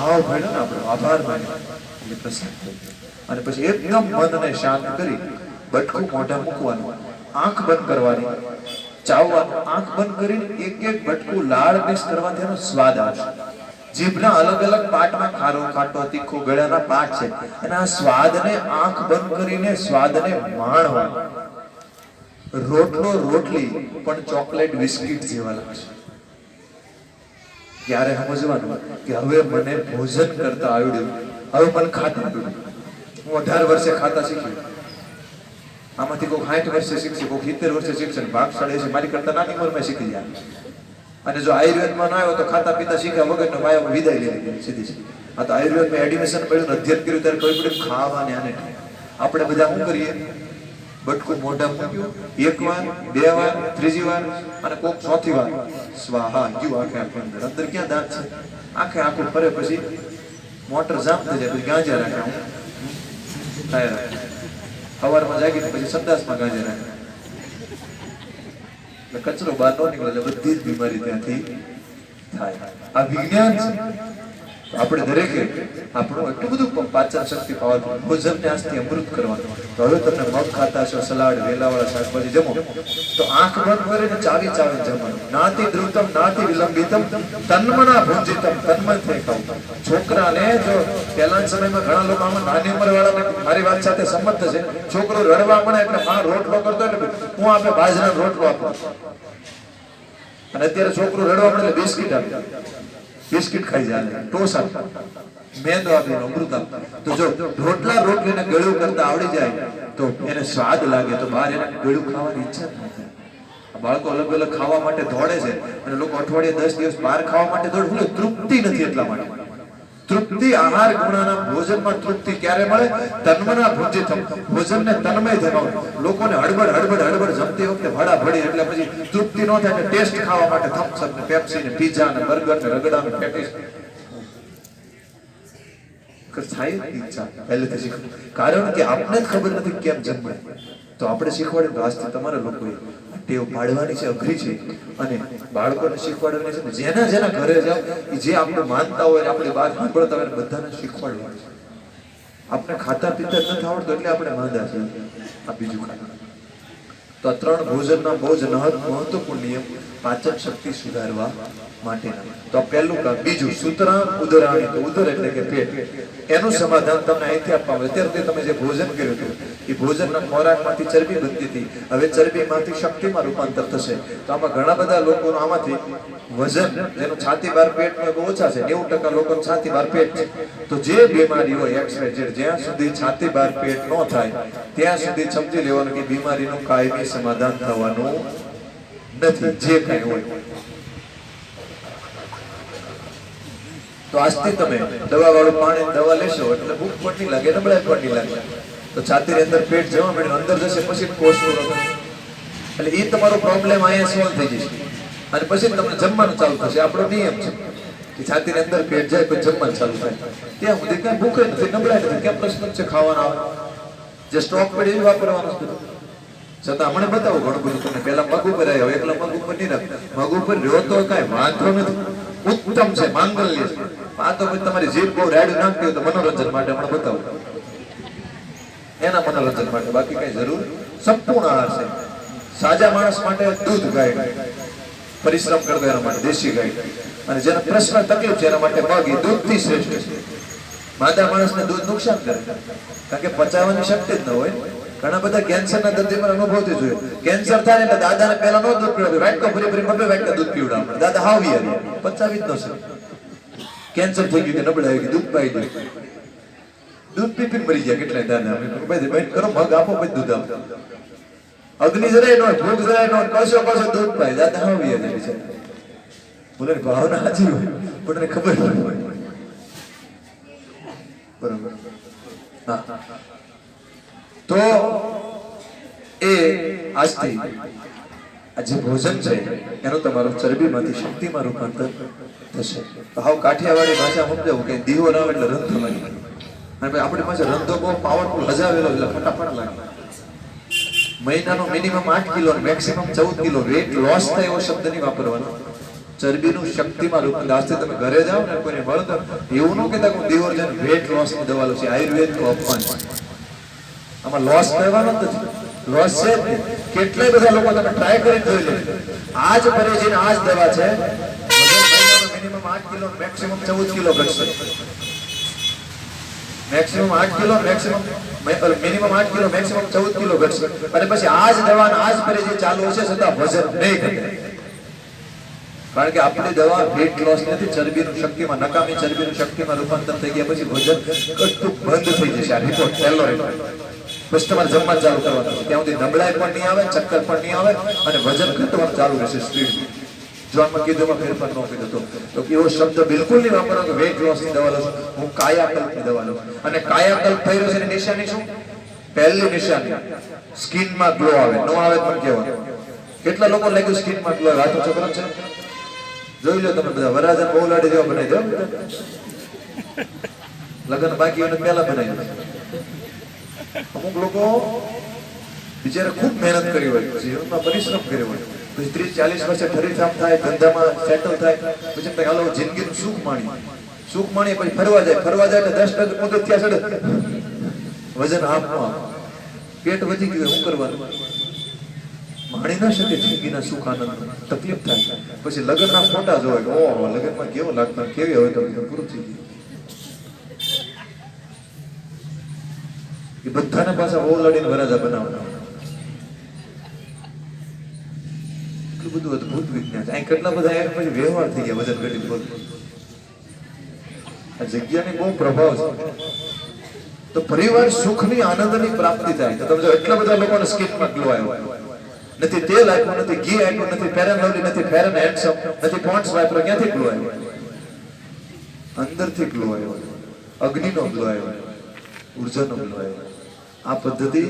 ભાવ ભણ્યો ને આપણે આભાર માન્યો એટલે પ્રસન્ન થયો. અને પછી એકદમ મનને શાંત કરી બટકું મોઢા મૂકવાનું, આંખ બંધ કરવાની, ચાવવાનું. આંખ બંધ કરીને એક એક બટકું લાળ મિક્સ કરવાથી એનો સ્વાદ આવશે. જીભના અલગ અલગ પાર્ટમાં ખારો, ખાટો, તીખો, ગળાના પાર્ટ છે. અને આ સ્વાદને આંખ બંધ કરીને સ્વાદને માણવાનો. રોટલો રોટલી પણ ચોકલેટ બિસ્કિટ જેવા લાગશે. ત્યારે સમજવાનું કે હવે મને ભોજન કરતા આવડ્યું, હવે મને ખાતા આવડ્યું. હું 18 વર્ષે ખાતા શીખ્યો. આમાંથી કોઈ 60 વર્ષે શીખશે, કોઈ 70 વર્ષે શીખશે. ભાગશાળી છે મારી કરતા નાની ઉંમરમાં શીખી જાય. અને જો આયુર્વેદમાં ના આવ્યો તો ખાતા પીતા શીખ્યા વગરનો માયા વિદાય લીધી સીધી. આ તો આયુર્વેદમાં એડમિશન મળ્યું, અધ્યયન કર્યું ત્યારે કોઈ પણ ખાવાને આને આપણે બધા શું કરીએ? બટકું મોઢા મૂક્યું, એક વાર, બે વાર, ત્રીજી વાર અને કોક ચોથી વાર સ્વાહા ગયું આખે આખું અંદર. અંદર ક્યાં દાંત છે? આખે આખું ફરે પછી મોટર જામ થઈ જાય, પછી ગાંજા રાખે. હું થાય રાખે સવારમાં જાગીને પછી સંડાસમાં ગાંજા રાખે. એટલે કચરો બહાર ન નીકળે એટલે બધી જ બીમારી ત્યાંથી થાય. આ વિજ્ઞાન છે. આપણે દરેકે આપણું એટલું બધું પાચન શક્તિ પાવર ભોજનને આજથી અમૃત કરવાનું. તો હવે તમે મગ ખાતા છો, સલાડ, વેલાવાળા શાકભાજી જમો તો આંખ બંધ કરીને ચાવી ચાવી જમવાનું. નાતિ દ્રુતમ નાતિ વિલંબિતમ તન્મના ભુંજિતમ તન્મનથી ખાવું. છોકરાને જો પહેલાના સમયમાં ઘણા લોકો આમાં નાની ઉંમર વાળાને મારી વાત સાથે સંમત છે. છોકરો રડવા મળે એટલે માં રોટલો કરતો એટલે હું આપણે બાજરાનો રોટલો આપું. અને અત્યારે છોકરો રડવા મળે એટલે બિસ્કિટ આપે, બિસ્કિટ ખાઈ જાય, ટોસ આપે, મેંદો આપીને અમૃત આપે. તો જો રોટલા રોટલીને ગળ્યું કરતા આવડી જાય તો એને સ્વાદ લાગે તો બહાર એને ગળ્યું ખાવાની ઈચ્છા ન થાય. બાળકો અલગ અલગ ખાવા માટે દોડે છે અને લોકો અઠવાડિયે 10 દિવસ બહાર ખાવા માટે દોડે. તૃપ્તિ નથી. એટલા માટે તૃપ્તિ આહાર ગુણાના ભોજનમાં તૃપ્તિ ક્યારે મળે? તન્મના ભુંજિતમ, ભોજનને તન્મય ધરાવે. લોકોને હડબડ હડબડ હડબડ જમતી વખતે ભડા ભડી એટલે પછી તૃપ્તિ ન થાય. ટેસ્ટ ખાવા માટે થમ્સઅપ ને પેપ્સી ને પીઝા ને બર્ગર ને રગડા ને પેટીસ થાય ઈચ્છા પહેલેથી શીખવું. કારણ કે આપણે જ ખબર નથી કેમ જમવું. તો આપણે શીખવાડ્યું. આજથી તમારા લોકોએ ટેવ પાડવાની છે, અઘરી છે. અને બાળકોને શીખવાડવાની છે. જેના જેના ઘરે જાવ જે આપણે માનતા હોય, આપણે બહાર સાંભળતા હોય બધાને શીખવાડવાનું છે. આપણે ખાતા પીતા જ નથી આવડતું એટલે આપણે માંદા છીએ. આ બીજું ખાતા. તો આ 3 ભોજનના બહુ જ મહત્વપૂર્ણ નિયમ પાચન શક્તિ સુધારવા માટેના. તો પહેલું કામ. બીજું સૂત્રા ઉદરાણી. તો ઉદર એટલે કે પેટ. એનું સમાધાન તમને અહીંથી આપવામાં. અત્યારે તમે જે ભોજન કર્યું હતું એ ભોજનના ખોરાકમાંથી ચરબી બનતી હતી. હવે ચરબીમાંથી શક્તિમાં રૂપાંતર થશે. તો આમાં ઘણા બધા લોકોનું આમાંથી વજન જેનું છાતી બાર પેટમાં બહુ ઓછા છે. 90% લોકોનું છાતી બાર પેટ છે. તો જે બીમારી હોય XYZ, જ્યાં સુધી છાતી બાર પેટ ન થાય ત્યાં સુધી સમજી લેવાનું કે બીમારીનું કાયમી સમાધાન થવાનું નથી. જે કઈ હોય તો આજથી તમે દવા વાળું પાણી દવા લેશો એટલે ભૂખ પણ નહીં લાગે, નબળાઈ પણ નહીં લાગે. તો છાતીની અંદર પેટ જવા મળે અંદર જશે પછી કોષ પૂરો થશે. એટલે એ તમારો પ્રોબ્લેમ અહીંયા સોલ્વ થઈ જશે. અને પછી તમને જમવાનું ચાલુ થશે. આપણો નિયમ છે કે છાતીની અંદર પેટ જાય પછી જમવાનું ચાલુ થાય. ત્યાં સુધી કઈ ભૂખ નથી, નબળાઈ નથી. ક્યાં પ્રશ્ન છે ખાવાના આવે જે સ્ટોક પડે એ વાપરવાનો છે. છતાં મને બતાવો ઘણું બધું. તમને પેલા મગ ઉપર આવ્યો, એકલા મગ ઉપર નહીં રાખ. મગ ઉપર રહ્યો તો કઈ વાંધો નથી, ઉત્તમ છે, માંગલ્ય છે. આ તો પછી તમારી જીભ બહુ રાડ્યું નાખતી હોય તો મનોરંજન માટે હમણાં બતાવો, એના મનોરંજન માટે. બાકી કઈ જરૂર સંપૂર્ણ આહાર છે. સાજા માણસ માટે દૂધ ગાય, પરિશ્રમ કરતો એના માટે દેશી ગાય. અને જેને પ્રશ્ન તકલીફ છે એના માટે મગ એ દૂધથી શ્રેષ્ઠ છે. માદા માણસને દૂધ નુકસાન કરે કારણ કે પચાવવાની શક્તિ જ ન હોય. ઘણા બધા કેન્સરના દર્દીમાં અનુભવથી જોયું. કેન્સર થાય એટલે દાદાને પહેલા નો દૂધ પીવડાવે, વાટકો ભરી ભરી 2 વાટકા દૂધ પીવડાવે. દાદા હાવી આવી પચાવી જ ન શકે. કેન્સર થઈ ગયું કે નબળાઈ ગઈ, દૂધ પાઈ ગયું, દૂધ પી પીને મરી ગયા કેટલાય દાદા. ભાઈ કરો મગ આપો પછી દૂધ આપો. અગ્નિ જરાય નો, ભૂખ જરાય નો, કશો કશો દૂધ પાય. દાદા હાવી આવી છે. બોલે ભાવના સાચી હોય પણ એને ખબર ન હોય. બરોબર. હા, તો એ આજથી આ જે ભોજન છે એનું તમારું ચરબીમાંથી શક્તિમાં રૂપાંતર થશે. તો હાવ કાઠિયાવાડી ભાષા સમજાવું કે દીવો ના એટલે રંધો લાગે. અને આપણી પાસે રંધો બહુ પાવરફુલ હજાવેલો એટલે ફટાફટ લાગે. મહિનાનો minimum 8 kilo, maximum 14 kilo weight loss થાય એવો શબ્દ નહીં વાપરવાનો. ચરબીનું શક્તિમાં રૂપાંતર. આજથી તમે ઘરે જાઓ ને કોઈને મળો એવું ન કહેતા કે હું દેવર્જન વેટ લોસની દવા લઉં છું. આયુર્વેદનું અપમાન છે. આમાં લોસ કરવાનો જ નથી. લોસ છે જ નહીં. કેટલાય બધા લોકો તમે ટ્રાય કરીને જોઈ લેજો. આ જ પરેજીને આ જ દવા છે. મિનિમમ 8 કિલો, મેક્સિમમ 14 કિલો ઘટશે. Maximum 8 kilo, minimum 8 kilo, maximum 14 kilo ઘટશે. અને પછી આ જ દવાના આ જ પરેજી ચાલુ હશે છતાં વજન નહીં ઘટે. કારણ કે આપણી દવા વેટ લોસ નથી, ચરબીનું શક્તિમાં, નકામી ચરબીનું શક્તિમાં રૂપાંતર થઈ ગયા પછી વજન ઘટતું બંધ થઈ જશે. આ રિપોર્ટ પહેલો રિપોર્ટ. પછી તમારે જમવા ચાલુ કરવાનું છે. ત્યાં સુધી નબળાઈ પણ નહીં આવે, ચક્કર પણ નહીં આવે અને વજન ઘટવાનું ચાલુ રહેશે સ્પીડ. જો આમાં કીધું ફેરફાર ન કીધું તો એવો શબ્દ બિલકુલ નહીં વાપરવાનો કે વેટ લોસની દવા લઉં છું. હું કાયાકલ્પની દવા લઉં છું. અને કાયાકલ્પ થઈ રહ્યો છે એની નિશાની શું? પહેલી નિશાની સ્કિનમાં ગ્લો આવે. ન આવે પણ કહેવાનું. કેટલા લોકો લાગ્યું સ્કિનમાં ગ્લો આવે? હાથો છોકરો છે જોઈ લો તમે બધા. વરાજન બહુ લાડી જેવા બનાવી દો. લગ્ન બાકી હોય પહેલા બનાવી દો. અમુક લોકો બિચારે ખૂબ મહેનત કરી હોય, જીવનમાં પરિશ્રમ કર્યો હોય, પછી 30-40 વર્ષે ઠરીઠામ થાય, ધંધામાં સેટલ થાય, પછી કઈ હાલો જિંદગીનું સુખ માણીએ પછી ફરવા જાય એટલે 10 પગથિયા ચડે, વજન હાથમાં, પેટ વધી ગયું, શું કરવાનું? માણી ના શકે જિંદગીના સુખ આનંદ. તકલીફ થાય. પછી લગ્નના ફોટા જોવે, ઓહો લગ્નમાં કેવો લાગતા, કેવી હોય તો પૂરું થઈ ગયું. એ બધાને પાછા બહુ લડીને વરાજા બનાવતા. એટલું બધું અદભુત વિજ્ઞાન. અહીં કેટલા બધા પછી વ્યવહાર થઈ ગયા વજન ઘટી બધું. આ જગ્યાની બહુ પ્રભાવ છે. તો પરિવાર સુખની આનંદની પ્રાપ્તિ થાય. તો તમે જો એટલા બધા લોકોને સ્કિનમાં ગ્લો આવ્યો. નથી તેલ આપ્યું, નથી ઘી આપ્યું, નથી ફેર એન્ડ લવલી, નથી ફેર એન્ડ હેન્ડસમ, નથી પોન્ડ્સ વાપરો. ક્યાંથી ગ્લો આવ્યો? અંદરથી ગ્લો આવ્યો. અગ્નિનો ગ્લો આવ્યો, ઉર્જાનો ગ્લો આવ્યો. આ પદ્ધતિ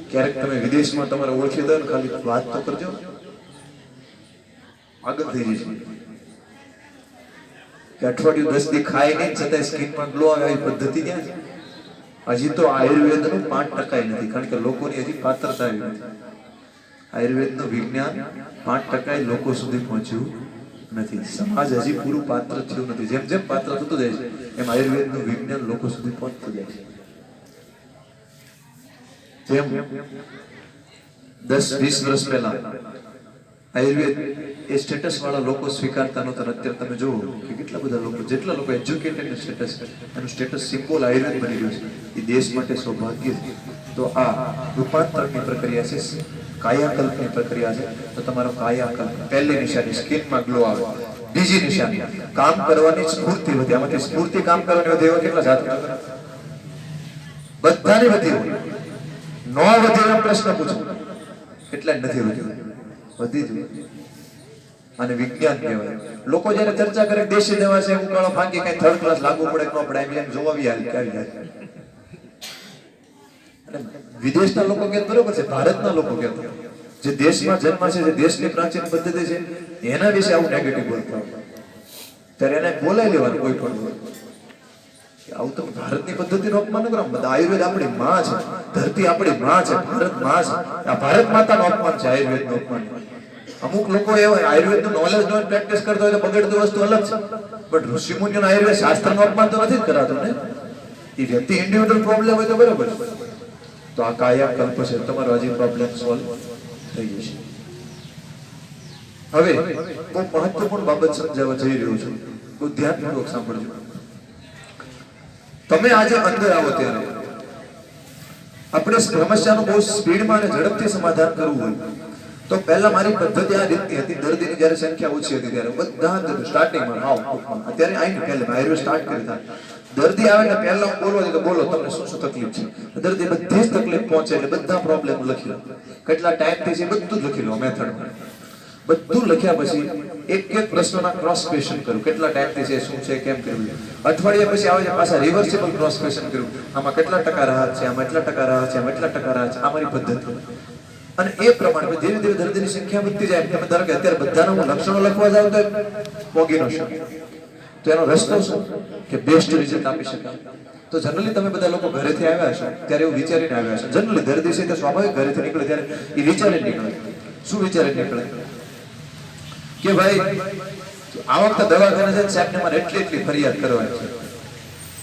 ક્યારેક તમે વિદેશમાં તમારે ઓળખી દો ને ખાલી વાત તો કરજો, આગળ થઈ જશે. કે અઠવાડિયું 10 દી ખાય નહીં છતાં સ્કિનમાં ગ્લો આવે એ પદ્ધતિ ક્યાં છે? હજી તો આયુર્વેદનું 5% નથી. કારણ કે લોકોની હજી પાત્રતા આવી નથી. આયુર્વેદનું વિજ્ઞાન 5% લોકો સુધી પહોંચ્યું નથી. સમાજ હજી પૂરું પાત્ર થયું નથી. જેમ જેમ પાત્ર થતું જાય છે એમ આયુર્વેદનું વિજ્ઞાન લોકો સુધી પહોંચતું જાય છે. જેમ 10-20 વર્ષ પહેલા આયુર્વેદ એ સ્ટેટસ વાળા લોકો સ્વીકારતા નહોતા. અત્યારે તમે જુઓ કે કેટલા બધા લોકો, જેટલા લોકો એજ્યુકેટેડ સ્ટેટસ, એનું સ્ટેટસ સિમ્બોલ આયુર્વેદ બની રહ્યું છે. એ દેશ માટે સૌભાગ્ય છે. તો આ રૂપાંતરની પ્રક્રિયા છે, કાયાકલ્પની પ્રક્રિયા છે. તો તમારો કાયાકલ્પ, પહેલી નિશાની સ્કિનમાં ગ્લો આવે. બીજી નિશાની કામ કરવાની સ્ફૂર્તિ વધે. આમાંથી સ્ફૂર્તિ કામ કરવાની વધે એવા કેટલા જાત બધાની વધી હોય. નો વધે એમ પ્રશ્ન પૂછો, કેટલા નથી વધ્યું? વધી જ. અને વિજ્ઞાન કહેવાય. લોકો જયારે ચર્ચા કરે દેશી દવા છે, ઉકાળો ફાંકી કઈ થર્ડ ક્લાસ લાગુ પડે ન પડે એમ જોવાવી આવી જાય. વિદેશના લોકો કે બરોબર છે, ભારતના લોકો કે જે દેશમાં જન્મ છે, જે દેશની પ્રાચીન પદ્ધતિ છે એના વિશે આવું નેગેટિવ બોલતા ત્યારે એને બોલાવી લેવાનું. કોઈ પણ આવું તો ભારતની પદ્ધતિનો અપમાન ન કરો. બધા આયુર્વેદ આપણી માં છે, ધરતી આપણી માં છે, ભારત માં છે. આ ભારત માતાનો અપમાન છે, આયુર્વેદનો અપમાન. અમુક લોકો એવા આયુર્વેદનું નોલેજ નો પ્રેક્ટિસ કરતા હોય તો બગડતી વસ્તુ અલગ છે. બટ ઋષિમુનિઓના આયુર્વેદ શાસ્ત્રનું અપમાન તો નથી જ કરાતું ને. એ વ્યક્તિ ઇન્ડિવિડ્યુઅલ પ્રોબ્લેમ હોય તો બરાબર. તો આ કાયાકલ્પ છે, તમારો હજી પ્રોબ્લેમ સોલ્વ થઈ જશે. હવે બહુ મહત્વપૂર્ણ બાબત સમજાવવા જઈ રહ્યો છું, બહુ ધ્યાનપૂર્વક સાંભળજો. તમે આજે અંદર આવો ત્યારે આપણે સમસ્યાનું બહુ સ્પીડમાં અને ઝડપથી સમાધાન કરવું હોય તો પહેલા મારી પદ્ધતિ આ રીતની હતી. દર્દીની જ્યારે સંખ્યા ઓછી હતી ત્યારે બધા સ્ટાર્ટિંગમાં અત્યારે આવીને પહેલા આયુર્વેદ સ્ટાર્ટ કરી હતા. દર્દી આવે ને પહેલા હું બોલવા તો બોલો તમને શું શું તકલીફ છે. દર્દી બધી જ તકલીફ પહોંચે એટલે બધા પ્રોબ્લેમ લખી લો, કેટલા ટાઈમથી છે બધું જ લખી લો. મેથડમાં બધું લખ્યા પછી એક એક પ્રશ્નના ક્રોસ ક્વેશ્ચન કરું. કેટલા ટાઈમથી છે, શું છે, કેમ કર્યું. અઠવાડિયા પછી આવે છે પાછા રિવર્સિબલ ક્રોસ ક્વેશ્ચન કર્યું. આમાં કેટલા ટકા રાહત છે, આમાં એટલા ટકા રાહત છે, આમાં એટલા ટકા રાહત છે. આ મારી પદ્ધતિ. અને એ પ્રમાણે ધીરે ધીરે દર્દીની સંખ્યા વધતી જાય. તમે ધારો કે અત્યારે બધાના હું લક્ષણો લખવા જાઉં તો પોગી ન શકું. તો એનો રસ્તો શું કે બેસ્ટ રિઝલ્ટ આપી શકાય. તો જનરલી તમે બધા લોકો ઘરેથી આવ્યા છો ત્યારે એવું વિચારીને આવ્યા છો. જનરલી દર્દી છે તો સ્વાભાવિક ઘરેથી નીકળે ત્યારે એ વિચારીને નીકળે. શું વિચારીને નીકળે કે ભાઈ આ વખતે દવાખાને છે સાહેબને મારે એટલી ફરિયાદ કરવાની છે.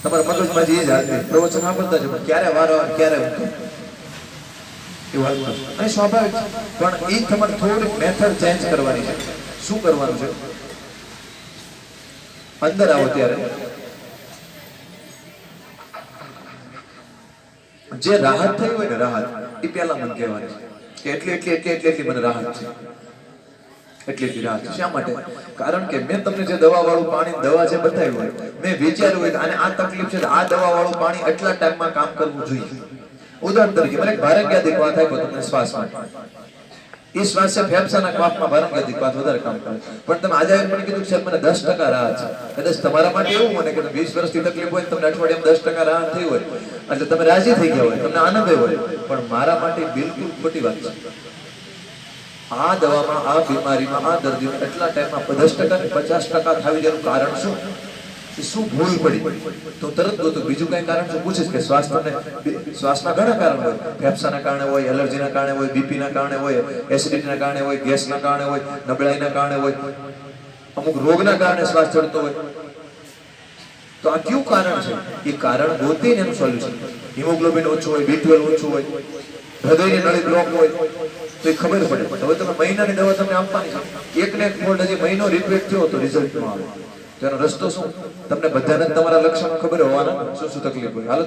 તમારા મગજમાં જે જ હાલતી પ્રવચન સાંભળતા છે પણ ક્યારે વારો ક્યારે એ વાત અને સ્વાભાવિક પણ એ તમારે થોડીક મેથડ ચેન્જ કરવાની છે. શું કરવાનું છે? અંદર આવો ત્યારે જે રાહત થઈ હોય ને રાહત એ પહેલા મને કહેવાની છે કે એટલી મને રાહત છે. એટલી રાહત છે. શા માટે? કારણ કે મેં તમને જે દવા વાળું પાણી દવા જે બતાવ્યું હોય મેં વિચાર્યું હોય અને આ તકલીફ છે આ દવા વાળું પાણી એટલા ટાઈમમાં કામ કરવું જોઈએ. ઉદાહરણ તરીકે મને ભારંગ્યાદિક વાત આપ્યો તમને શ્વાસ માટે. એ શ્વાસ છે ફેફસાના કવાફમાં ભારંગ્યાદિક વાત વધારે કામ કરે. પણ તમે આજે મને કીધું સાહેબ મને 10% રાહત છે. કદાચ તમારા માટે એવું મને કે 20 વર્ષથી તકલીફ હોય તમને અઠવાડિયામાં 10% રાહત થઈ હોય એટલે તમે રાજી થઈ ગયા હોય તમને આનંદ હોય. પણ મારા માટે બિલકુલ ખોટી વાત છે. આ દવામાં આ બીમારીમાં આ દર્દીઓને એટલા ટાઈમમાં 10% ને 50% થાવી જેનું કારણ શું? શું ભૂલ પડી તો તરત ગોતો. બીજું કઈ કારણ શું પૂછીશ કે શ્વાસના ઘણા કારણ હોય. ફેફસાના કારણે હોય, એલર્જીના કારણે હોય, બીપીના કારણે હોય, એસિડિટીના કારણે હોય, ગેસના કારણે હોય, નબળાઈના કારણે હોય, અમુક રોગના કારણે શ્વાસ ચડતો હોય. તો આ કયું કારણ છે? એ કારણ ગોતીને એનું સોલ્યુશન. હિમોગ્લોબિન ઓછું હોય, B12 ઓછું હોય, હૃદયની નળી બ્લોક હોય તો એ ખબર પડે. હવે તમે મહિનાની દવા તમને આપવાની છે. એકને એક ફોલ્ડ હજી મહિનો રિપીટ થયો તો રિઝલ્ટ ન આવે. તેનો રસ્તો શું? તમને બધાને તમારા લક્ષણો ખબર હોવાના શું તકલીફ હોય. હાલો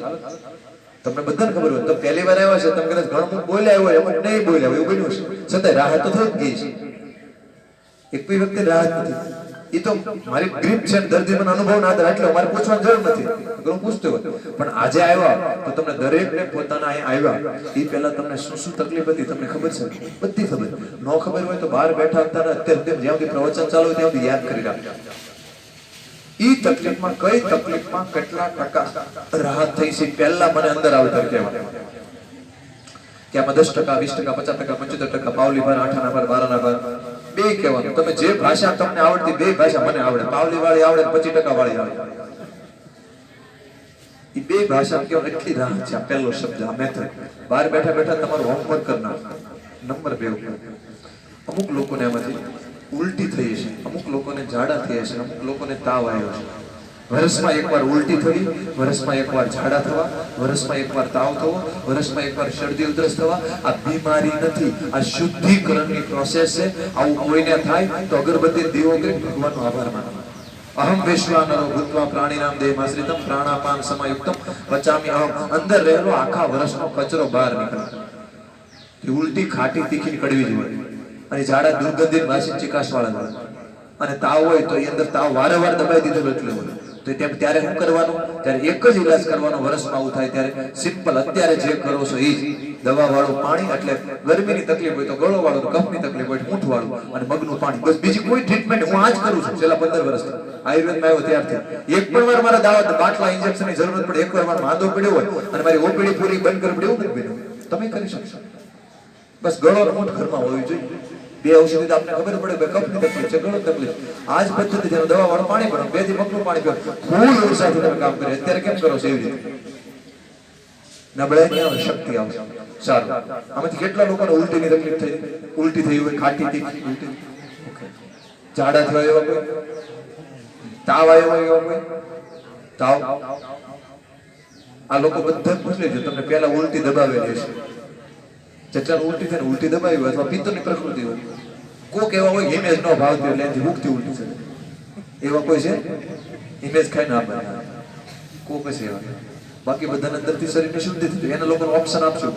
તમને બધાને ખબર હોય. તો પહેલી વાર આવ્યા છે તમે કદાચ ઘણું બોલ્યા હોય અમુક નહીં બોલ્યા હોય એવું બન્યું છે છતાંય રાહત તો થઈ જ ગઈ છે. એક બી વ્યક્તિ રાહત નથી. એ તો મારી ગ્રીપ છે દર્દી મને અનુભવ ના થાય એટલે મારે પૂછવાની જરૂર નથી. હું પૂછતો હોય પણ આજે આવ્યા તો તમને દરેકને પોતાના અહીંયા આવ્યા એ પહેલા તમને શું તકલીફ હતી તમને ખબર છે? બધી ખબર. ન ખબર હોય તો બહાર બેઠા હતા અત્યારે જ્યાં સુધી પ્રવચન ચાલુ હોય ત્યાં સુધી યાદ કરી રાખજો. ઈ તકલીફમાં કઈ તકલીફમાં કેટલા ટકા રાહત થઈ છે પહેલા મને અંદર આવતા કહેવાય કે આમાં 10%, 20%, 50%, 75%, પાવલી ભાર, આઠાના ભાર, બારાના ભાર બે કહેવાનું. તમે જે ભાષા તમને આવડતી બે ભાષા મને આવડે. પાવલી વાળી આવડે, 25% વાળી આવડે. એ બે ભાષા કેવો એટલી રાહત છે. આ પહેલો શબ્દ આ મેથડ બહાર બેઠા બેઠા તમારું હોમવર્ક કરનાર. નંબર 2 અમુક લોકોને આમાંથી ઉલટી થઈ છે, અમુક લોકોને ઝાડા થયા છે, અમુક લોકોને તાવ આવ્યો છે. વર્ષમાં એકવાર ઉલટી થવી, વર્ષમાં એકવાર ઝાડા થવા, વર્ષમાં એકવાર તાવ થવો, વર્ષમાં એકવાર શરદી ઉધરસ થવા. આ બીમારી નથી, આ શુદ્ધિકરણની પ્રોસેસ છે. આવું કોઈને થાય તો અગરબત્તી દીવો કરી ભગવાનનો આભાર માનો. અહમ વિશ્વાનરો ભૂત્વા પ્રાણીનામ દેહમાશ્રિતમ પ્રાણાપાન સમાયુક્તમ પચામી અહમ. અંદર રહેલો આખા વર્ષનો કચરો બહાર નીકળે. ઉલટી ખાટી તીખી કડવી જ હોય અને ઝાડા દુર્ગંધિત વાસી ચિકાસ વાળા હોય અને તાવ હોય તો એ અંદર તાવ વારંવાર દબાઈ દીધેલો એટલે હોય તો ત્યારે શું કરવાનું? ત્યારે એક જ ઈલાજ કરવાનો. વર્ષમાં આવું થાય ત્યારે સિમ્પલ અત્યારે જે કરો છો એ જ દવા વાળું પાણી. એટલે ગરમીની તકલીફ હોય તો ગળો વાળું, કફની તકલીફ હોય મૂઠ વાળું અને મગનું પાણી. બસ બીજી કોઈ ટ્રીટમેન્ટ હું આ જ કરું છું છેલ્લા 15 વર્ષથી. આયુર્વેદમાં આવ્યો ત્યારથી એક પણ વાર મારા દાવા બાટલા ઇન્જેક્શનની જરૂરત પડે, એક વાર માંદો પડ્યો હોય અને મારી ઓપીડી પૂરી બંધ કરવી પડે એવું નથી બન્યું. તમે કરી શકશો. બસ ગળો મૂઠ ઘરમાં હોવી જોઈએ. બે ઔષધિ આપને ખબર પડે કે કફની તકલીફ છે, ગળો તકલીફ. આ જ પદ્ધતિ જેનો દવા વાળું પાણી પીવો, 2 થી મગનું પાણી પીવો, ફૂલ ઉર્જાથી તમે કામ કરે. અત્યારે કેમ કરો છો એવી રીતે? નબળાઈ નહીં આવે, શક્તિ આવશે. સારું, આમાંથી કેટલા લોકોને ઉલટીની તકલીફ થઈ? ઉલટી થઈ હોય, ખાટી તીખી ઉલટી, ઝાડા થયા એવા કોઈ, તાવ આવ્યો એવા કોઈ, તાવ. આ લોકો બધા પૂછ લેજો તમને પહેલા ઉલટી દબાવેલી હશે. જેટલા ઉલટી થાય ને ઉલટી દબાવી હોય અથવા પિત્તની પ્રકૃતિ હોય. કોક એવા હોય હિમેજ નો ભાવતી એટલે એનાથી ભૂખથી ઉલટી છે. એવા કોઈ છે? હિમેજ ખાઈ ના બને કોક છે એવા. બાકી બધાને અંદરથી શરીરની શુદ્ધિ થતી એના લોકોને ઓપ્શન આપશું.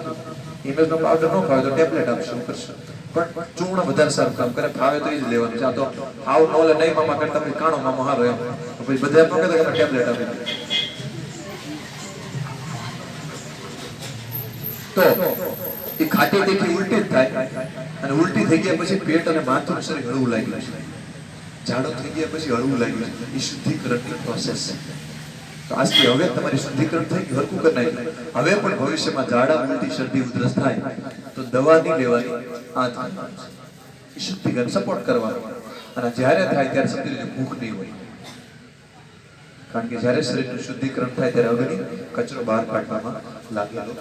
હિમેજનો પાવડર ન ખાવે તો ટેબ્લેટ આપશું કરશું. પણ ચૂર્ણ વધારે સારું કામ કરે. ફાવે તો એ જ લેવાનું છે. આ તો હાવ નોલે નહીં મામા કરતા પછી કાણો મામો હારો એમ પછી બધા એમ ન કહેતા કે ટેબ્લેટ આપી તો એ ખાટી તીખી ઉલટી જ થાય અને ઉલટી થઈ ગયા પછી પેટ અને માથું શરીર હળવું લાગ્યું છે. ઝાડો થઈ ગયા પછી હળવું લાગ્યું છે. એ શુદ્ધિકરણની પ્રોસેસ છે. તો આજથી હવે તમારી શુદ્ધિકરણ થઈ ગયું, હરકું કરી નાખ્યું. હવે પણ ભવિષ્યમાં ઝાડા ઉલટી શરદી ઉધરસ થાય તો દવા નહીં લેવાની, આ થાય શુદ્ધિકરણ સપોર્ટ કરવાનો. અને જ્યારે થાય ત્યારે સમજી લેજો ભૂખ નહીં હોય. કારણ કે જ્યારે શરીરનું શુદ્ધિકરણ થાય ત્યારે અગ્નિ કચરો બહાર કાઢવામાં લાગેલો.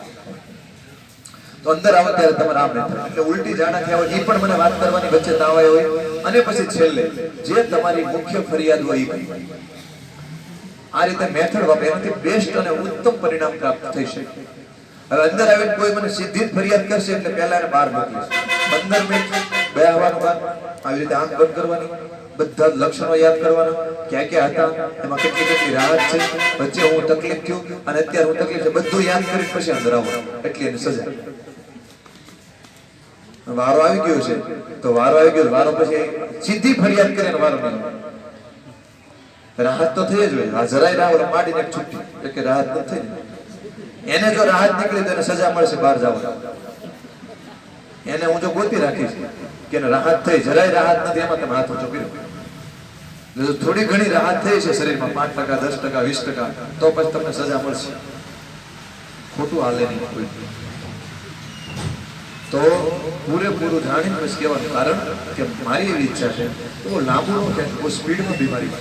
તો અંદર આવો ત્યારે તમારે આમ થાય. એટલે ઉલટી જાણા થયા હોય એ પણ મને વાત કરવાની વચ્ચે તાવ આવ્યો હોય, અને પછી છેલ્લે જે તમારી મુખ્ય ફરિયાદ હોય એ કહી. આ રીતે મેથડ વાપરે, એનાથી બેસ્ટ અને ઉત્તમ પરિણામ પ્રાપ્ત થઈ શકે. હવે અંદર આવીને કોઈ મને સીધી જ ફરિયાદ કરશે એટલે પહેલા એને બહાર મોકલીશ. 15 મિનિટ બેહવાનું બહાર, આવી રીતે આંખ બંધ કરવાની, બધા લક્ષણો યાદ કરવાના, ક્યાં ક્યાં હતા, એમાં કેટલી કેટલી રાહત છે, વચ્ચે હું તકલીફ થયું અને અત્યારે હું તકલીફ છે, બધું યાદ કરી પછી અંદર આવો. એટલી એની સજા. વારો આવી ગયો છે તો વારો આવી ગયો, વારો પછી સીધી ફરિયાદ કરે વારો નહીં. રાહત તો થઈ જ હોય. આ જરાય રાહ માડીને છૂટી એટલે રાહત ન થઈ ને, એને જો રાહત નીકળી તો એને સજા મળશે બહાર જવા. એને હું જો ગોતી રાખીશ કે રાહત થઈ, જરાય રાહત નથી, એમાં તમે હાથ ઊંચો કર્યો. થોડી ઘણી રાહત થઈ છે શરીરમાં, 5%, 10%, 20%, તો પછી તમને સજા મળશે. ખોટું હાલે નહીં કોઈ. તો પૂરેપૂરું જાણીને પછી કહેવાનું, કારણ કે મારી એવી ઈચ્છા છે તો લાંબુ ન કે બહુ સ્પીડમાં બીમારી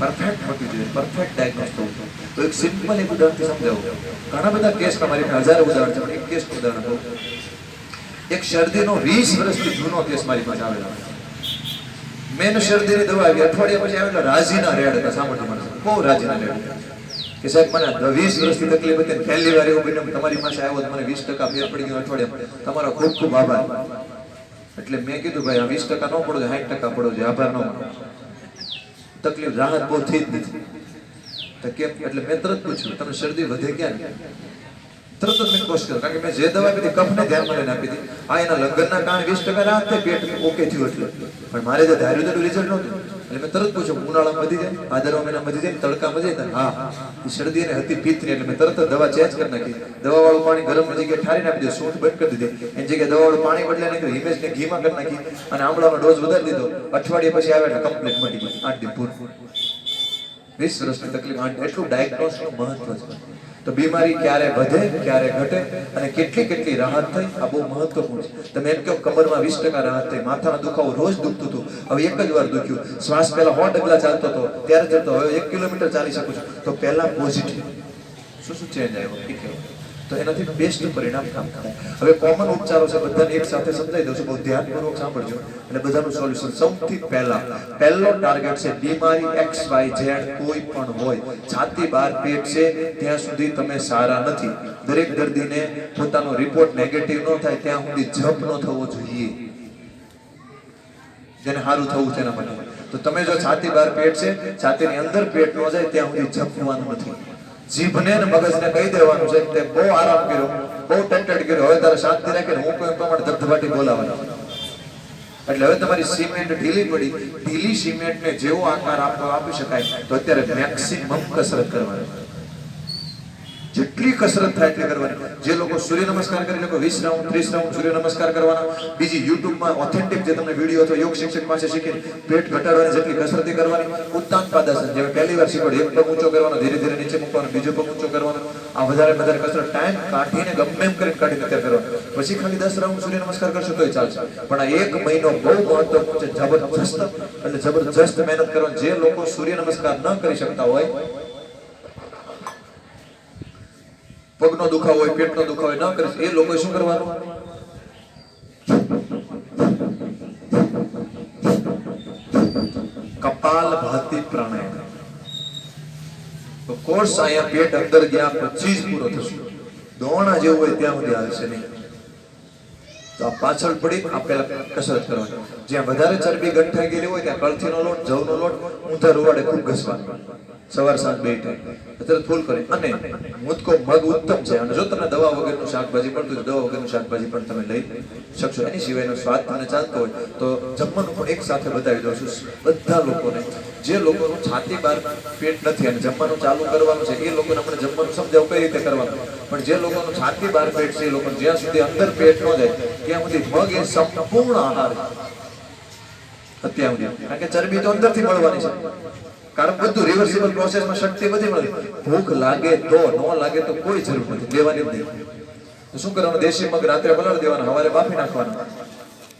પરફેક્ટ હોતી જોઈએ, પરફેક્ટ ડાયગ્નોસ થવું. તો એક સિમ્પલ એક ઉદાહરણથી સમજાવું. ઘણા બધા કેસના મારી હજારો ઉદાહરણ છે, પણ એક કેસનું ઉદાહરણ કહું. એક શરદીનો 20 વર્ષથી જૂનો કેસ મારી પાસે આવેલો. મેન શરદીની દવા આવી, અઠવાડિયા પછી આવેલા રાજીના રેડ હતા. સાંભળજો મને, બહુ રાજીના રેડ કે સાહેબ મને 20 વર્ષથી તકલીફ હતી, પહેલી વાર એવું બન્યું તમારી પાસે આવ્યો, મને 20% ફેર પડી ગયો અઠવાડિયામાં, તમારો ખૂબ ખૂબ આભાર. એટલે મેં કીધું ભાઈ આ 20% ન પડો, 60% પડો છે, આભાર ન માનો. તકલીફ રાહત બહુ થઈ જ નથી. તો કેમ? એટલે મેં તરત પૂછ્યું તમને શરદી વધે ક્યાં? તરત જ મેં કોશિશ કરી, કારણ કે મેં જે દવા આપી હતી કફને ધ્યાનમાં લઈને આપી હતી. આ એના લગ્નના કારણે 20% રાહત થઈ, પેટ ઓકે થયું એટલે. પણ મારે જે ધાર્યું હતું રિઝલ્ટ નહોતું. એટલે મેં તરત પૂછ્યું ઉનાળામાં વધી જાય, ભાદરવા મહિના વધી જાય, તડકામાં વધી જાય? હા. એ શરદી એને હતી પિત્તની, એટલે મેં તરત જ દવા ચેન્જ કરી નાખી. દવાવાળું પાણી ગરમની જગ્યાએ ઠારીને આપી દીધું, સૂંઠ બંધ કરી દીધી. એની જગ્યાએ દવાવાળું પાણી બદલે નાખ્યું, હિમેશને ઘીમાં કરી નાખી અને આમળાનો ડોઝ વધારી દીધો. અઠવાડિયા પછી આવે એટલે કમ્પ્લીટ મટી ગઈ. 8 દિન પૂરું. 20 વર્ષની તકલીફ. એટલું ડાયગ્નોસનું મહત્વ છે. તો બીમારી ક્યારે વધે, ક્યારે ઘટે અને કેટલી કેટલી રાહત થઈ, આ બહુ મહત્વપૂર્ણ છે. તમે એમ કહો કમરમાં 20% રાહત થઈ, માથાનો દુખાવો રોજ દુખતું હતું, હવે એક જ વાર દુખ્યું. શ્વાસ પહેલા 100 ડગલા ચાલતો હતો, ત્યારે જતો હવે 1 કિલોમીટર ચાલી શકું છું. તો પહેલા પોઝિટિવ શું શું ચેન્જ આવ્યો? તો એનાથી બેસ્ટ પરિણામ કામ થાય. હવે કોમન ઉપચારો છે, બધાને એક સાથે સમજાવી દઉં છું, બહુ ધ્યાનપૂર્વક સાંભળજો અને બધાનું સોલ્યુશન. સૌથી પહેલો ટાર્ગેટ છે બીમારી XYZ કોઈ પણ હોય, છાતી બહાર પેટ છે ત્યાં સુધી તમે સારા નથી. દરેક દર્દીને પોતાનો રિપોર્ટ નેગેટિવ ન થાય ત્યાં સુધી જપ ન થવો જોઈએ. જેને સારું થવું છે એના માટે. તો તમે જો છાતી બહાર પેટ છે, છાતીની અંદર પેટ ન જાય ત્યાં સુધી જપવાનું નથી. જીભને ને મગજને કહી દેવાનું છે કે બહુ આરામ કર્યો, બહુ ટંટટ કર્યો, હવે તારે શાંતિ રાખીને હું કોઈ પ્રમાણે ધબધબાટી બોલાવવાનો. એટલે હવે તમારી સિમેન્ટ ઢીલી પડી, ઢીલી સિમેન્ટને જેવો આકાર આપી શકાય તો અત્યારે મેક્સિમમ કસરત કરવાની. જેટલી કસરત થાય એટલી કરવાની. જે લોકો સૂર્ય નમસ્કાર કરી લોકો 20 રાઉન્ડ 30 રાઉન્ડ સૂર્ય નમસ્કાર કરવાના. બીજી યુટ્યુબમાં ઓથેન્ટિક જે તમને વિડીયો અથવા યોગ શિક્ષક પાસે શીખીને પેટ ઘટાડવાની જેટલી કસરતી કરવાની. ઉત્તાન પાદાસન જે પહેલી વાર શીખવાડ્યું, એક પગ ઊંચો કરવાનો, ધીરે ધીરે નીચે મૂકવાનો, બીજો પગ ઊંચો કરવાનો. આ વધારે કસરત ટાઈમ કાઢીને ગમે એમ કરીને કાઢીને ત્યાં કરવાનો. પછી ખાલી 10 રાઉન્ડ સૂર્ય નમસ્કાર કરશો તોય ચાલશે. પણ આ 1 મહિનો બહુ મહત્વપૂર્ણ છે. જબરજસ્ત મહેનત કરવાની. જે લોકો સૂર્ય નમસ્કાર ન કરી શકતા હોય, પગનો દુખાવો હોય, પેટનો દુખાવો ન કરે, એ લોકોએ શું કરવાનું? કપાલભાતિ પ્રાણાયામ. તો કોર્સ અહીંયા પેટ અંદર ગયા પછી જ પૂરો થશે. દોણા જેવું હોય ત્યાં સુધી હાલશે નહીં. તો આ પાછળ પડી આ પહેલા કસરત કરવાની. જ્યાં વધારે ચરબી ગંઠાઈ ગયેલી હોય ત્યાં કળથીનો લોટ, જવનો લોટ ઊંધા રૂવાડે ખૂબ ઘસવાનો. સવાર સાંજ 2 ટાઈમ અત્યારે ફૂલ કરી. અને મુદકો મગ ઉત્તમ છે. અને જો તમને દવા વગરનું શાકભાજી મળતું હોય, દવા વગરનું શાકભાજી પણ તમે લઈ શકશો. એની સિવાયનો સ્વાદ તમને ચાલતો હોય તો જમવાનું પણ એક સાથે બતાવી દઉં છું બધા લોકોને. જે લોકોનું છાતી બહાર પેટ નથી અને જમવાનું ચાલુ કરવાનું છે, એ લોકોને આપણે જમવાનું સમજાવું કઈ રીતે કરવાનું. પણ જે લોકોનું છાતી બહાર પેટ છે, એ લોકો જ્યાં સુધી અંદર પેટ ન જાય ત્યાં સુધી મગ એ સંપૂર્ણ આહાર અત્યાર સુધી. કારણ કે ચરબી તો અંદરથી મળવાની છે. કારણ બધું રિવર્સિબલ પ્રોસેસમાં શક્તિ બધી મળે. ભૂખ લાગે તો, ન લાગે તો કોઈ જરૂર નથી, લેવાની જ નહીં. તો શું કરવાનું? દેશી મગ રાત્રે પલાળી દેવાના, સવારે બાફી નાખવાના.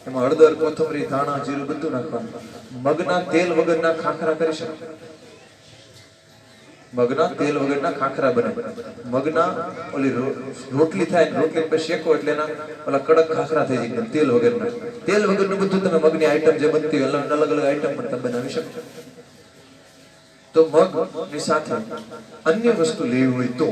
એમાં હળદર, કોથમરી, ધાણા, જીરું બધું નાખવાનું. મગના તેલ વગરના ખાખરા કરી શકો. મગના તેલ વગરના ખાખરા બને. મગના ઓલી રોટલી થાય, રોટલી પર શેકો એટલે એના ઓલા કડક ખાખરા થઈ જાય તેલ વગરના. તેલ વગરનું બધું તમે મગની આઈટમ જે બનતી હોય અલગ અલગ આઈટમ પણ તમે બનાવી શકો. તો મગ ની સાથે અન્ય વસ્તુ લેવી હોય તો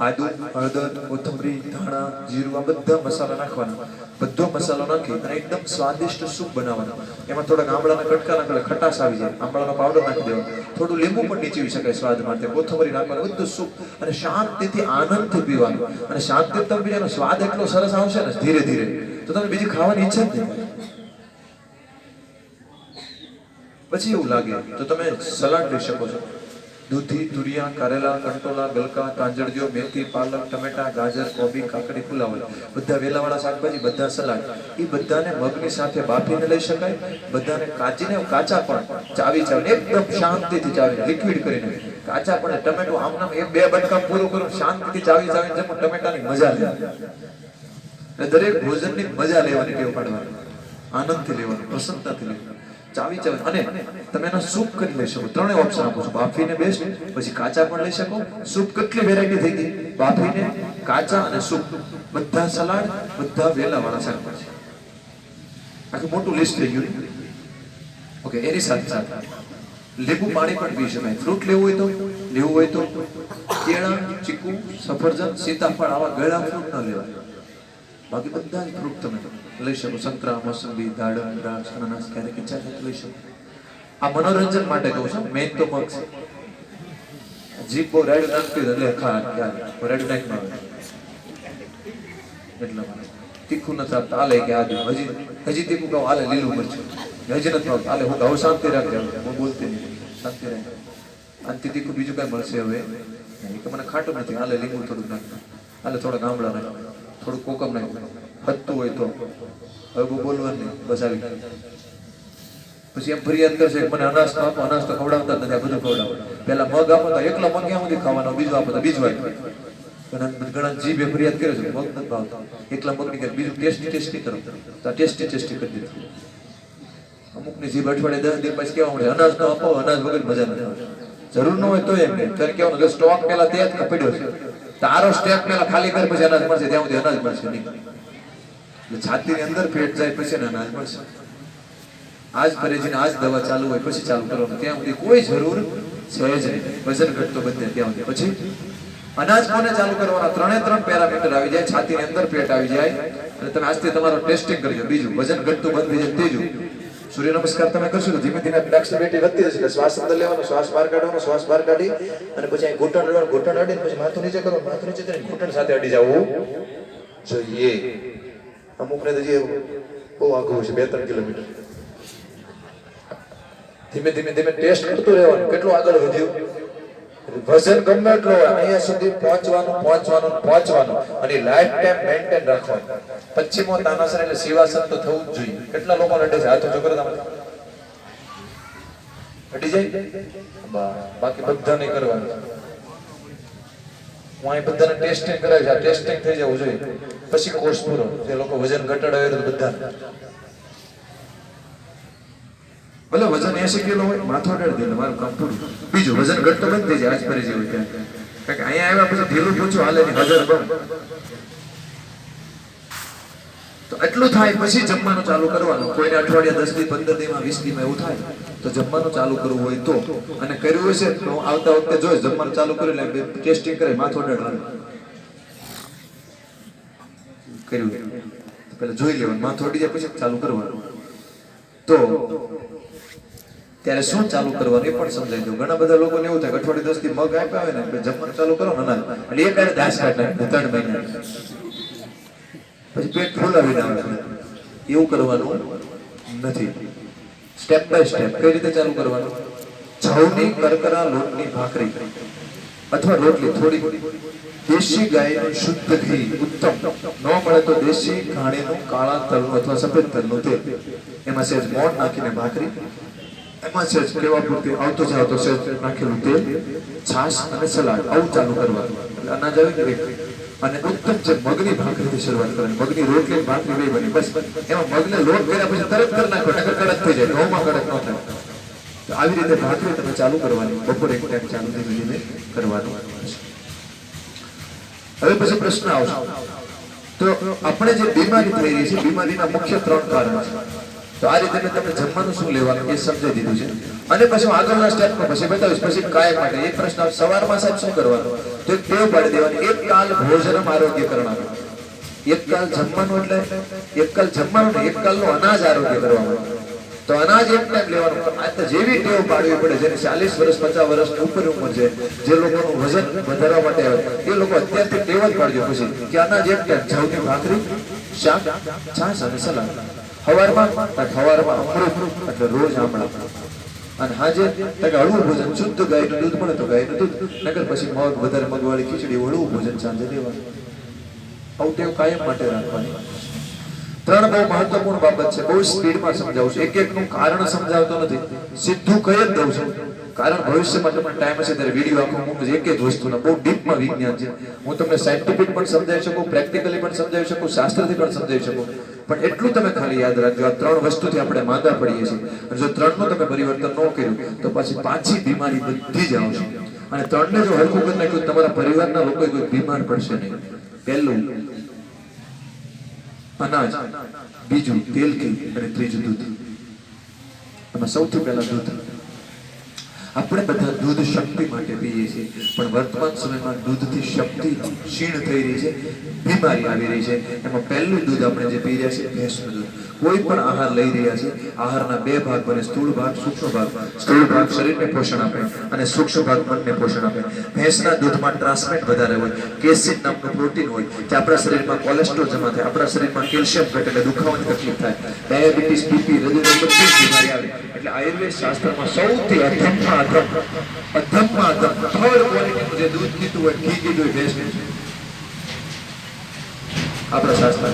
આદુ, હળદર, કોથમરી, ધાણા, જીરું આ બધા મસાલા નાખવાના. બધો મસાલો નાખી અને એકદમ સ્વાદિષ્ટ સૂપ બનાવવાનો. એમાં થોડા આંબળાના કટકા નાખે, ખટાશ આવી જાય, આંબળાનો પાવડર નાખી દેવાનો, થોડું લીંબુ પણ નીચવી શકાય સ્વાદ માટે, કોથમરી નાખવાનું, બધું સૂપ અને શાંતિથી આનંદથી પીવાનું. અને શાંતિથી તમે પીવાનો સ્વાદ એટલો સરસ આવશે ને ધીરે ધીરે તો તમને બીજી ખાવાની ઈચ્છા જ નહીં. પછી એવું લાગે તો તમે સલાડ લઈ શકો છો. દૂધી, તુરિયા, કારેલા, કંટોલા, ગલકા, કાંજળીઓ, મેથી, પાલક, ટમેટા, ગાજર, કોબી, કાકડી, ફુલાવર, બધા વેલાવાળા શાકભાજી, બધા સલાડ. એ બધાને મગની સાથે બાફીને લઈ શકાય. બધાને કાચીને કાચા પણ ચાવી ચાવી એકદમ શાંતિથી ચાવી લિક્વિડ કરીને કાચા પણ ટમેટો આમ નામ એક બે બટકા પૂરું કરું શાંતિથી ચાવી ચાવીને જમો. ટમેટાની મજા લે. દરેક ભોજનની મજા લેવાની ટેવ પાડવાની, આનંદથી લેવાનું, પ્રસન્નતાથી લેવાનું, ચાવી ચાવી. અને તમે એનો સૂપ કરી લઈ શકો. ત્રણેય ઓપ્શન આપો છો. બાફીને બેસ્ટ, પછી કાચા પણ લઈ શકો. સૂપ કેટલી વેરાયટી થઈ ગઈ, બાફીને, કાચા અને સૂપ. બધા સલાડ, બધા વેલાવાળા શાકભાજી, આખું મોટું લિસ્ટ થઈ ગયું. ઓકે, એની સાથે સાથે લીંબુ પાણી પણ પી શકાય. ફ્રૂટ લેવું હોય તો કેળા, ચીકુ, સફરજન, સીતાફળ આવા ગળા ફ્રૂટ ન લેવાય. બાકી બધા જ ફ્રૂટ તમે લઈ શકો. સંતરા, મોસંબી, દાડમ, દ્રાક્ષ, અનાનસ, ક્યારેક ઈચ્છા થાય તો લઈ શકો. આ મનોરંજન માટે કહું છું. મેઇન તો મગ છે. જીભ બહુ રાડ્યું નાખતી એટલે રાડ્યું નાખમાં એટલા માટે તીખું નથી આપતા. હાલે કે આદુ હજી તીખું કહું હાલે, લીલું મરચું હજી નથી આવતું હાલે. હું કહું શાંતિ રાખજે, હું બોલતી નહીં, શાંતિ રાખજે. આનથી તીખું બીજું કાંઈ મળશે હવે કે મને ખાટું નથી, હાલે લીંબુ થોડુંક નાખવું, હાલે થોડા ગામડા નાખવું, થોડું કોકમ નાખવું, હદતું હોય તો. હવે બહુ બોલવાનું નહીં, બસ આવી. પછી એમ ફરિયાદ કરશે મને અનાજ તો આપો, અનાજ તો ખવડાવતા જ નથી, આ બધું ખવડાવો. પેલા મગ આપો તો એકલો મગ ક્યાં સુધી ખાવાનો, બીજું આપો તો બીજું આપો. ઘણા જીભે ફરિયાદ કરે છે મગ નથી ભાવતા, એકલા મગ ની બીજું ટેસ્ટી કરો તો ટેસ્ટી કરી દીધું. અમુકની જીભ અઠવાડિયે 10 દિવસ પછી કેવા મળે અનાજ ન આપો, અનાજ વગર મજા નથી આવતી. જરૂર ન હોય તો એમ કે ત્યારે કેવાનું સ્ટોક પેલા તે જ પડ્યો છે, તારો સ્ટેક પેલા ખાલી કર પછી અનાજ મળશે, ત્યાં સુધી અનાજ મળશે નહીં. એટલે છાતીની અંદર પેટ જાય પછી અનાજ મળશે. આજ પરેજીને આજ દવા ચાલુ હોય પછી ચાલુ કરવાનું, ત્યાં સુધી કોઈ જરૂર છે જ નહીં. વજન ઘટતો બધે ત્યાં સુધી. પછી અનાજ કોને ચાલુ કરવાના? 3 પેરામીટર આવી જાય. છાતીની અંદર પેટ આવી જાય અને તમે આજથી તમારો ટેસ્ટિંગ કરજો. બીજું વજન ઘટતું બંધ થઈ જાય. ત્રીજું સૂર્ય નમસ્કાર તમે કરશો તો ધીમે ધીમે ફ્લેક્સિબિલિટી વધતી જશે. એટલે શ્વાસ અંદર લેવાનો, શ્વાસ બહાર કાઢવાનો, શ્વાસ બહાર કાઢી અને પછી અહીં ઘૂંટણ અડવાનું, ઘૂંટણ અડીને પછી માથું નીચે કરો, માથું નીચે કરીને ઘૂંટણ સાથે અડી જવું જોઈએ. અમુકને તો જે બહુ આઘું છે 2-3 કિલોમીટર. ધીમે ધીમે ટેસ્ટ કરતું રહેવાનું કેટલું આગળ વધ્યું. વજન ગમે એટલો હોય અહીંયા સુધી પહોંચવાનું અને લાઈફ ટાઈમ મેન્ટેન રાખવાનું. પશ્ચિમો તાનાસન એટલે શિવાસન તો થવું જ જોઈએ. કેટલા લોકો અડે છે? હાથ ઊંચો કરો તમે. અડી જાય? બાકી બધા નહીં કરવાનું. હું અહીં બધાને ટેસ્ટિંગ કરાવી છે. આ ટેસ્ટિંગ થઈ જવું જોઈએ પછી કોર્સ પૂરો. જે લોકો વજન ઘટાડાવે તો બધા ભલે વજન 80 કિલો હોય માથું અડાડી દે મારું કામ પૂરું. બીજું વજન ઘટતો બંધ થઈ જાય. આજ ફરી જેવું ત્યાં કારણ કે અહીંયા આવ્યા પછી ઢીલું પૂછું હાલે ની હજાર બંધ. તો એટલું થાય પછી જમવાનું ચાલુ કરવાનું. કોઈને અઠવાડિયા 10 દી 15 દીમાં 20 દીમાં એવું થાય તો જમવાનું ચાલુ કરવું હોય તો, અને કર્યું હશે તો આવતા વખતે જોઈ જમવાનું ચાલુ કરી લે, ટેસ્ટિંગ કરે, માથું અડાડવાનું કર્યું પેલા જોઈ લેવાનું. માથું અડી જાય પછી ચાલુ કરવાનું. તો ત્યારે શું ચાલુ કરવાનું એ પણ સમજાઈ દઉં. ઘણા બધા લોકોને એવું થાય અઠવાડિયે 10 દી મગ આપ્યા હોય ને જમવાનું ચાલુ કરો ને અનાજ એટલે એક આડે દાસ કાઢ નાખે 3 મહિના પછી પેટ ફૂલાવી નાખે. એવું કરવાનું નથી. સ્ટેપ બાય સ્ટેપ કઈ રીતે ચાલુ કરવાનું? જવની કરકરા લોટની ભાખરી અથવા રોટલી, થોડી દેશી ગાયનું શુદ્ધ ઘી ઉત્તમ, ન મળે તો દેશી ઘાણીનું કાળા તલનું અથવા સફેદ તલનું તેલ, એમાં સહેજ મોણ નાખીને ભાખરી, એમાં સહેજ કેવા પૂરતી આવતો જાવ તો સહેજ નાખેલું તેલ, છાશ અને સલાડ, આવું ચાલુ કરવાનું. એટલે અનાજ આવી અને ઉત્તમ છે મગની ભાખરીથી શરૂઆત કરવાની. મગની રોટલી ભાખરી બે બની બસ. એમાં મગને લોટ કર્યા પછી તરત કરી નાખો, નકર કડક થઈ જાય. ઘઉંમાં કડક ન થાય. તો આવી રીતે ભાખરી તમે ચાલુ કરવાની, બપોરે એક ટાઈમ ચાલુ ધીમે ધીમે કરવાનું. હવે પછી પ્રશ્ન આવશે, તો આપણે જે બીમારી થઈ રહી છે, બીમારીના મુખ્ય 3 કારણો છે. તો આ રીતે મેં તમને જમવાનું શું લેવાનું એ સમજાવી દીધું છે. અને પછી આગળના સ્ટેપમાં પછી બતાવીશ. પછી કાય માટે એક પ્રશ્ન આવે, સવારમાં સાહેબ શું કરવાનું? તો એક ટેવ પાડી દેવાની, એક કાલ ભોજનમ આરોગ્ય કરવાનું. એક કાલ જમવાનું એટલે એક કાલ જમવાનું ને એક કાલનું અનાજ આરોગ્ય કરવાનું. તો અનાજ એક ટાઈમ લેવાનું. આ તો જેવી ટેવ પાડવી પડે, જેને 40 વર્ષ 50 વર્ષ ઉપર ઉંમર છે, જે લોકોનું વજન વધારવા માટે આવે એ લોકો અત્યારથી ટેવ જ પાડજો. પછી કે અનાજ એક ટાઈમ, જવની ભાખરી, શાક, છાશ અને સલાડ. સવારમાં અમૃત એટલે રોજ આમળા. અને હાજે હળવું ભોજન, શુદ્ધ ગાયનું દૂધ મળે તો ગાયનું દૂધ, નકર પછી મગ, વધારે મગવાળી ખીચડી, હળવું ભોજન સાંજે લેવાનું. આવું ટેવ કાયમ માટે રાખવાની. 3 બહુ મહત્વપૂર્ણ બાબત છે. બહુ સ્પીડમાં સમજાવું છું, એક એકનું કારણ સમજાવતો નથી, સીધું કહી જ દઉં છું. કારણ ભવિષ્યમાં તમને ટાઈમ હશે ત્યારે વિડીયો આખો મૂકું. એક જ વસ્તુના બહુ ડીપમાં વિજ્ઞાન છે. હું તમને સાયન્ટિફિક પણ સમજાવી શકું, પ્રેક્ટિકલી પણ સમજાવી શકું, શાસ્ત્રથી પણ સમજાવી શકું. પણ એટલું તમે ખાલી યાદ રાખજો, આ 3 વસ્તુથી આપણે માંદા પડીએ છીએ. અને જો 3નું તમે પરિવર્તન ન કર્યું તો પાછી બીમારી બધી જ આવશે. અને 3ને જો હરખું કરી નાખ્યું, તમારા પરિવારના લોકો કોઈ બીમાર પડશે નહીં. પહેલું અનાજ, બીજું તેલ ઘી અને ત્રીજું દૂધ. એમાં સૌથી પહેલા દૂધ. આપણે બધા દૂધ શક્તિ માટે પીએ છીએ, પણ વર્તમાન સમયમાં દૂધથી શક્તિ ક્ષીણ થઈ રહી છે, બીમારી આવી રહી છે. એમાં પહેલું દૂધ આપણે જે પી રહ્યા છીએ ભેંસનું દૂધ. કોઈ પણ આહાર લઈ રહ્યા છે, આહારના 2 ભાગ બને, સ્થૂળ ભાગ, સૂક્ષ્મ ભાગ. સ્થૂળ ભાગ શરીરને પોષણ આપે અને સૂક્ષ્મ ભાગ મનને પોષણ આપે. ભેંસના દૂધમાં ટ્રાન્સમેટ વધારે હોય, કેસીન નામનું પ્રોટીન હોય, જે આપણા શરીરમાં કોલેસ્ટ્રોલ જમા થાય, આપણા શરીરમાં કેલ્શિયમ ઘટે એટલે દુખાવાની તકલીફ થાય, ડાયાબિટીસ, બીપી, હૃદયની બધી બીમારી આવે. એટલે આયુર્વેદ શાસ્ત્રમાં સૌથી અધમમાં અધમ થર્ડ ક્વોલિટીનું જે દૂધ પીતું હોય, ઘી પીતું હોય, ભેંસનું છે આપણા શાસ્ત્ર.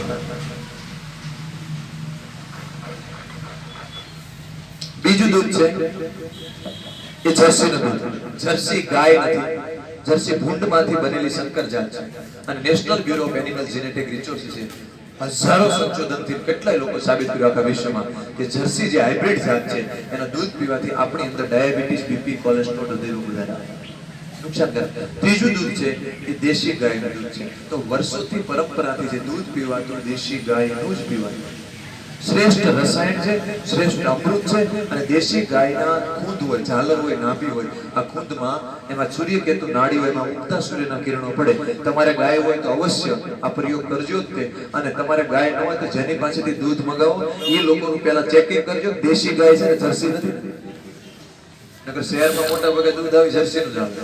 બીજું દૂધ છે એ જર્સીનું દૂધ. જર્સી ગાય નથી, જર્સી ભૂંડમાંથી બનેલી સંકર જાત છે. અને national bureau of animal genetic resources છે, હજારો સંશોધનથી કેટલાય લોકો સાબિત કર્યું આખા વિશ્વમાં કે જર્સી જે હાઇબ્રિડ જાત છે એના દૂધ પીવાથી આપણી અંદર ડાયાબિટીસ, બીપી, કોલેસ્ટ્રોલ, હૃદયરોગ વધારે નુકસાન કરે. ત્રીજું દૂધ છે એ દેશી ગાયનું દૂધ છે. તો વર્ષોથી પરંપરાથી જે દૂધ પીવાતું દેશી ગાયનું જ પીવાતું. શ્રેષ્ઠ રસાયણ છે, શ્રેષ્ઠ અમૃત છે. અને દેશી ગાયના ખૂંદ હોય, ઝાલર હોય, નાભી હોય, આ ખૂંદમાં એમાં સૂર્યકેતુ નાડી હોય, એમાં ઉગતા સૂર્યના કિરણો પડે. તમારે ગાય હોય તો અવશ્ય આ પ્રયોગ કરજો જ તે. અને તમારે ગાય ન હોય તો જેની પાસેથી દૂધ મગાવો એ લોકોનું પહેલા ચેકિંગ કરજો, દેશી ગાય છે ને જર્સી નથી. નકર શહેરમાં મોટા ભાગે દૂધ આવી જર્સીનું જ આવે.